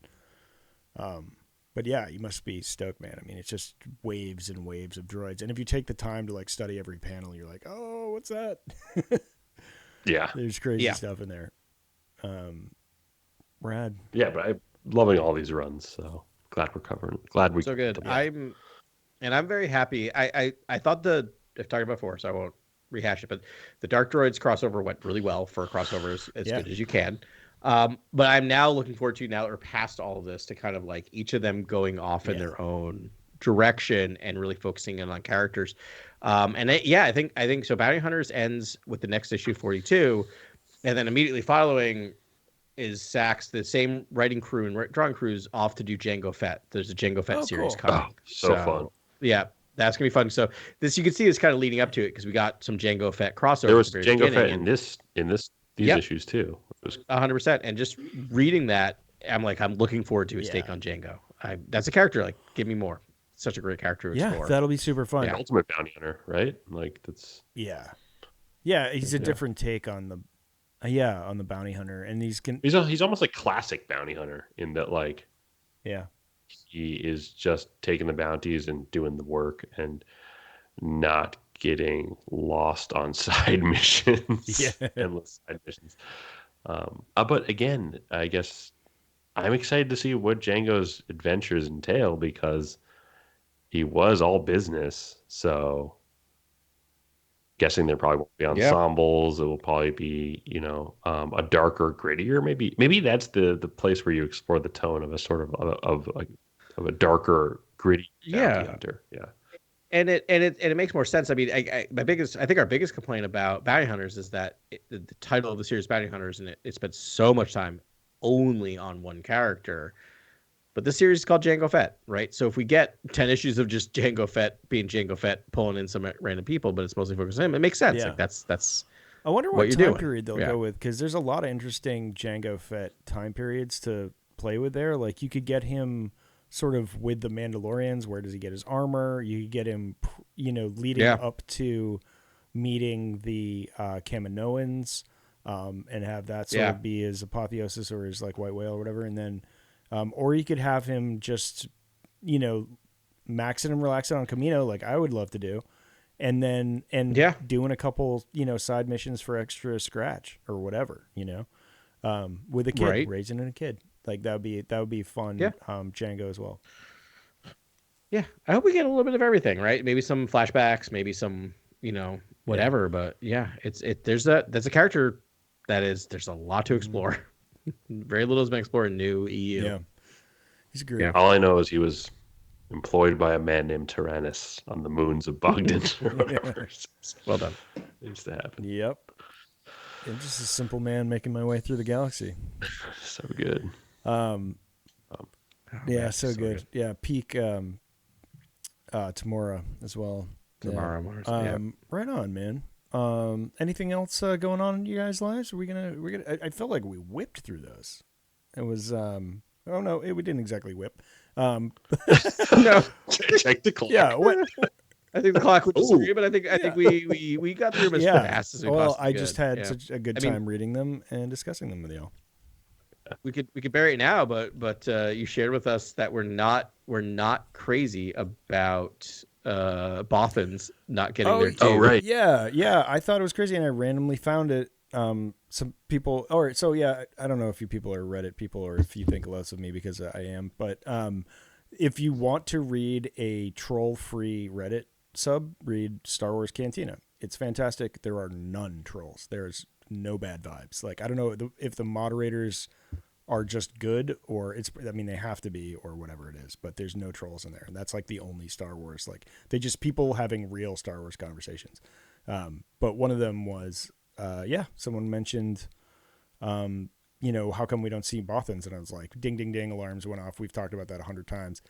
S2: But yeah, you must be stoked, man. I mean, it's just waves and waves of droids, and if you take the time to study every panel, you're like, oh, what's that?
S1: Yeah,
S2: there's crazy stuff in there. Rad.
S1: Yeah, but I'm loving all these runs, so glad we're covering. Glad we
S3: so good.
S1: Yeah.
S3: I'm very happy. I thought I've talked about before, so I won't rehash it, but the Dark Droids crossover went really well for a crossover as good as you can. But I'm now looking forward to, now that we're past all of this, to kind of each of them going off in their own direction and really focusing in on characters. I think so. Bounty Hunters ends with the next issue 42, and then immediately following is Sachs, the same writing crew and drawing crews, off to do Jango Fett. There's a Jango Fett series coming.
S1: So fun.
S3: Yeah, that's gonna be fun. So this, you can see, is kind of leading up to it, because we got some Jango Fett crossover.
S1: There was Jango Fett in these issues too.
S3: 100%. And just reading that, I'm looking forward to his take on Jango. That's a character, give me more. Such a great character to explore.
S2: Yeah, that'll be super fun.
S1: Yeah, ultimate bounty hunter, right? That's
S2: he's a different take on the on the bounty hunter, and he's
S1: almost like classic bounty hunter in that he is just taking the bounties and doing the work and not getting lost on side missions. Endless side missions. But again, I guess I'm excited to see what Jango's adventures entail, because he was all business. So guessing there probably won't be ensembles. It will probably be, a darker, grittier. Maybe that's the place where you explore the tone of a sort of a darker, gritty bounty hunter. Yeah.
S3: And it makes more sense. I mean, I think our biggest complaint about Bounty Hunters is that the title of the series, Bounty Hunters, and it spent so much time only on one character. But this series is called Jango Fett, right? So if we get 10 issues of just Jango Fett being Jango Fett, pulling in some random people, but it's mostly focused on him, it makes sense. That's
S2: I wonder what time period they'll go with, because there's a lot of interesting Jango Fett time periods to play with there. You could get him sort of with the Mandalorians. Where does he get his armor? You could get him, leading up to meeting the Kaminoans, and have that sort of be his apotheosis or his white whale or whatever. And then, or you could have him just, maxing and relaxing on Kamino, like I would love to do. And then, doing a couple, side missions for extra scratch or whatever, with a kid, raising a kid. That would be fun. Jango as well.
S3: Yeah, I hope we get a little bit of everything, right? Maybe some flashbacks, maybe some, whatever. But that's a character there's a lot to explore. Very little has been explored in new EU.
S2: Yeah, he's great. Yeah.
S1: All I know is he was employed by a man named Tyrannus on the moons of Bogdan.
S3: Well done.
S1: It used to happen.
S2: Yep. I'm just a simple man making my way through the galaxy.
S1: So good.
S2: So good. Yeah, peak Tamora as well.
S3: Tamora,
S2: right on, man. Anything else going on in you guys' lives? We're gonna. I felt like we whipped through those. It was. Oh no, we didn't exactly whip.
S3: No,
S1: check the clock.
S2: Yeah. What?
S3: I think the clock would disagree, but I think we got through them as fast as we possibly could.
S2: I just had such a good time reading them and discussing them with y'all.
S3: We could bury it now, but you shared with us that we're not crazy about Bothans not getting their due.
S1: Oh right.
S2: Yeah. I thought it was crazy, and I randomly found it. Some people. All right, so I don't know if you people are Reddit people or if you think less of me because I am, but if you want to read a troll-free Reddit sub, read Star Wars Cantina. It's fantastic. There are none trolls. There's no bad vibes. I don't know if the moderators are just good or they have to be or whatever it is, but there's no trolls in there. And that's the only Star Wars, people having real Star Wars conversations. But one of them was, someone mentioned, how come we don't see Bothans? And I was like, ding, ding, ding, alarms went off. We've talked about that 100 times.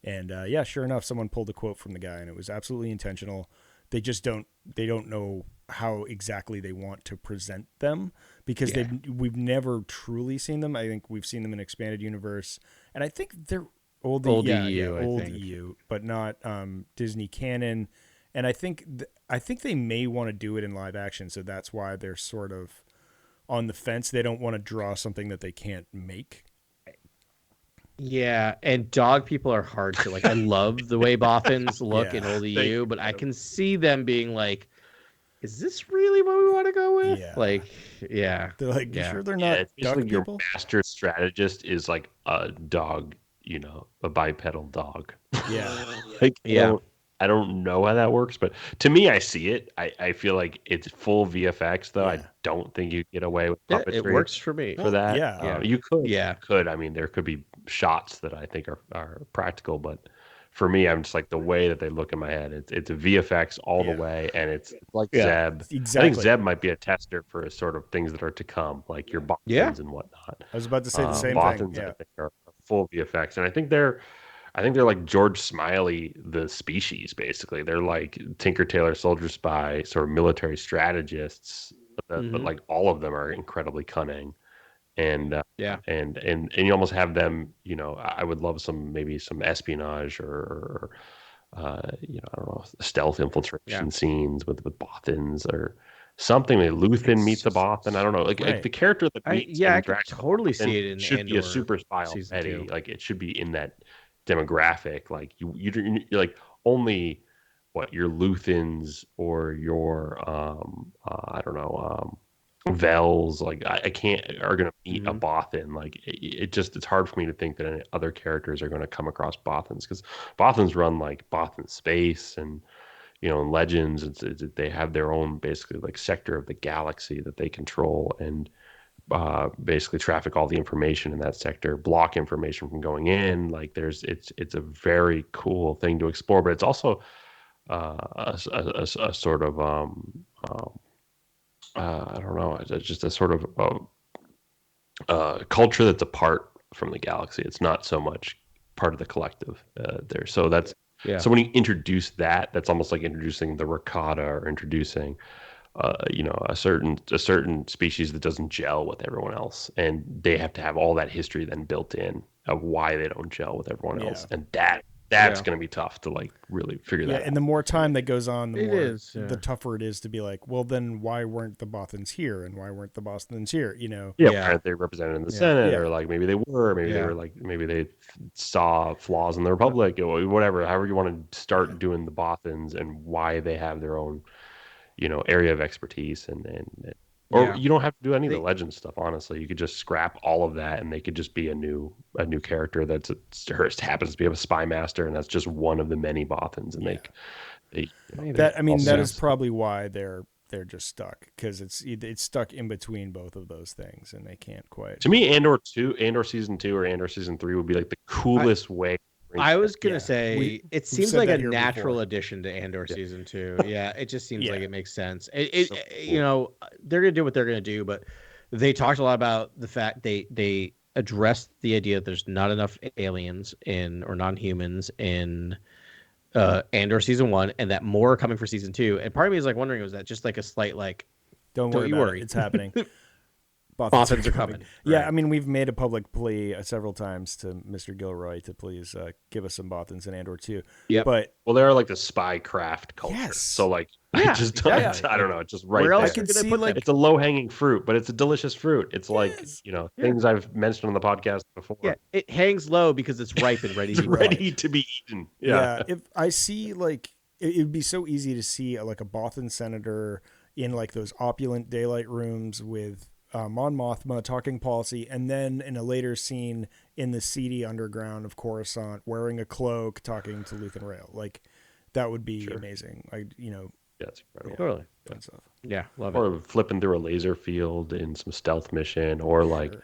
S2: And sure enough, someone pulled a quote from the guy, and it was absolutely intentional. They just don't know how exactly they want to present them because we've never truly seen them. I think we've seen them in Expanded Universe, and I think Old
S3: EU, I
S2: old
S3: think.
S2: EU, but not Disney canon. And I think they may want to do it in live action, so that's why they're sort of on the fence. They don't want to draw something that they can't make.
S3: Yeah, and dog people are hard to like. I love the way Bothans look in old EU, but I can see them being like, is this really what we want to go with?
S2: Yeah.
S3: Like, yeah.
S2: They're like, you
S3: Yeah.
S2: sure they're
S1: Yeah,
S2: not
S1: it's
S2: duck
S1: basically your
S2: people?
S1: master strategist is like a dog, a bipedal dog.
S2: Yeah.
S1: Like,
S3: Yeah.
S1: I don't know how that works, but to me, I see it. I feel like it's full VFX, though. I
S2: Yeah.
S1: don't think you get away with
S3: Yeah, it
S1: puppetry
S3: works for me.
S1: for that.
S2: yeah.
S3: Yeah.
S1: You could.
S3: Yeah.
S1: You could. I mean, there could be shots that I think are practical, but for me, I'm just like the way that they look in my head. It's a VFX all the way, and it's like
S3: Yeah.
S1: Zeb.
S2: Exactly.
S1: I think Zeb might be a tester for sort of things that are to come, like your Bothans and whatnot.
S2: I was about to say the same
S1: Bothans,
S2: thing.
S1: I
S2: Yeah.
S1: think, are full VFX, and I think they're like George Smiley, the species. Basically, they're like Tinker Tailor Soldier Spy, sort of military strategists, but like all of them are incredibly cunning. And and you almost have them. I would love maybe some espionage or I don't know, stealth infiltration scenes with Bothans or something. Like Luthen meets a Bothan. I don't know, like the character that meets and
S3: I could
S1: interacts with
S3: totally
S1: Bothan
S3: see it in
S1: should be a
S3: Andor
S1: super spy
S3: season
S1: already.
S3: 2.
S1: Like it should be in that demographic. Like you're like only your Luthens or your I don't know Vels, like I can't are going to meet a Bothan. Like it's hard for me to think that any other characters are going to come across Bothans, because Bothans run like Bothan space, and in Legends they have their own basically like sector of the galaxy that they control, and basically traffic all the information in that sector, block information from going in. Like it's a very cool thing to explore, but it's also a sort of I don't know. It's just a sort of culture that's apart from the galaxy. It's not so much part of the collective there. So so when you introduce that, that's almost like introducing the Rakata or introducing a certain species that doesn't gel with everyone else, and they have to have all that history then built in of why they don't gel with everyone else, and that's going to be tough to like really figure that out.
S2: And the more time that goes on, the tougher it is to be like, well, then why weren't the Bothans here, and why weren't the Bothans here?
S1: Why aren't they represented in the Senate, or like maybe they were, maybe they were like maybe they saw flaws in the Republic, or whatever. However you want to start doing the Bothans and why they have their own area of expertise, or you don't have to do any of the legend stuff. Honestly, you could just scrap all of that, and they could just be a new character that's happens to be a spy master, and that's just one of the many Bothans. And
S2: that is probably why they're just stuck, because it's stuck in between both of those things, and they can't quite.
S1: To me, Andor season 2 or Andor season 3 would be like the coolest way.
S3: I was gonna say it seems like a natural
S2: before.
S3: addition to Andor season 2. Yeah, it just seems like it makes sense. Cool. They're gonna do what they're gonna do, but they talked a lot about the fact they addressed the idea that there's not enough aliens or non-humans in Andor season 1, and that more are coming for season 2. And part of me is like wondering, was that just like a slight like,
S2: don't you worry, it's happening.
S3: Bothans are coming.
S2: Yeah, right. I mean, we've made a public plea several times to Mr. Gilroy to please give us some Bothans in Andor 2.
S3: Yeah,
S2: but
S1: they're like the spy craft culture.
S2: Yes.
S1: So like, I just don't know. It's just right
S3: Where else
S1: there.
S3: are you gonna put them?
S1: It's a low hanging fruit, but it's a delicious fruit. It's like things I've mentioned on the podcast before.
S3: Yeah, it hangs low because it's ripe and ready
S1: to be eaten. Yeah.
S2: If I see like it would be so easy to see like a Bothan senator in like those opulent daylight rooms with Mon Mothma talking policy, and then in a later scene in the seedy underground of Coruscant wearing a cloak talking to Luthen Rail. Like that would be amazing.
S1: That's incredible.
S3: Totally.
S2: Fun stuff.
S3: Yeah, love it.
S1: Or flipping through a laser field in some stealth mission, or like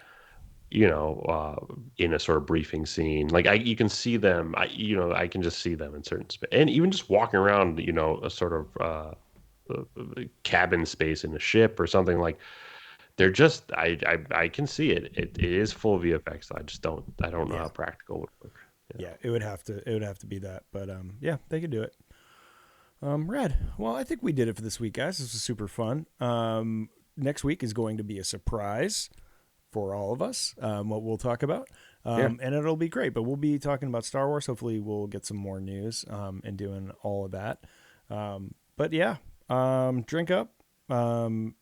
S1: in a sort of briefing scene. Like you can see them. I can just see them in certain and even just walking around. A sort of cabin space in a ship or something like. They're just I can see it. It is full VFX. I don't know how practical it would work.
S2: Yeah, it would have to be that. But they could do it. Rad. Well, I think we did it for this week, guys. This was super fun. Next week is going to be a surprise for all of us. What we'll talk about. And it'll be great. But we'll be talking about Star Wars. Hopefully, we'll get some more news and doing all of that. But yeah, drink up. And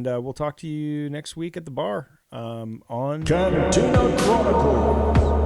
S2: we'll talk to you next week at the bar on
S4: Cantina Chronicles.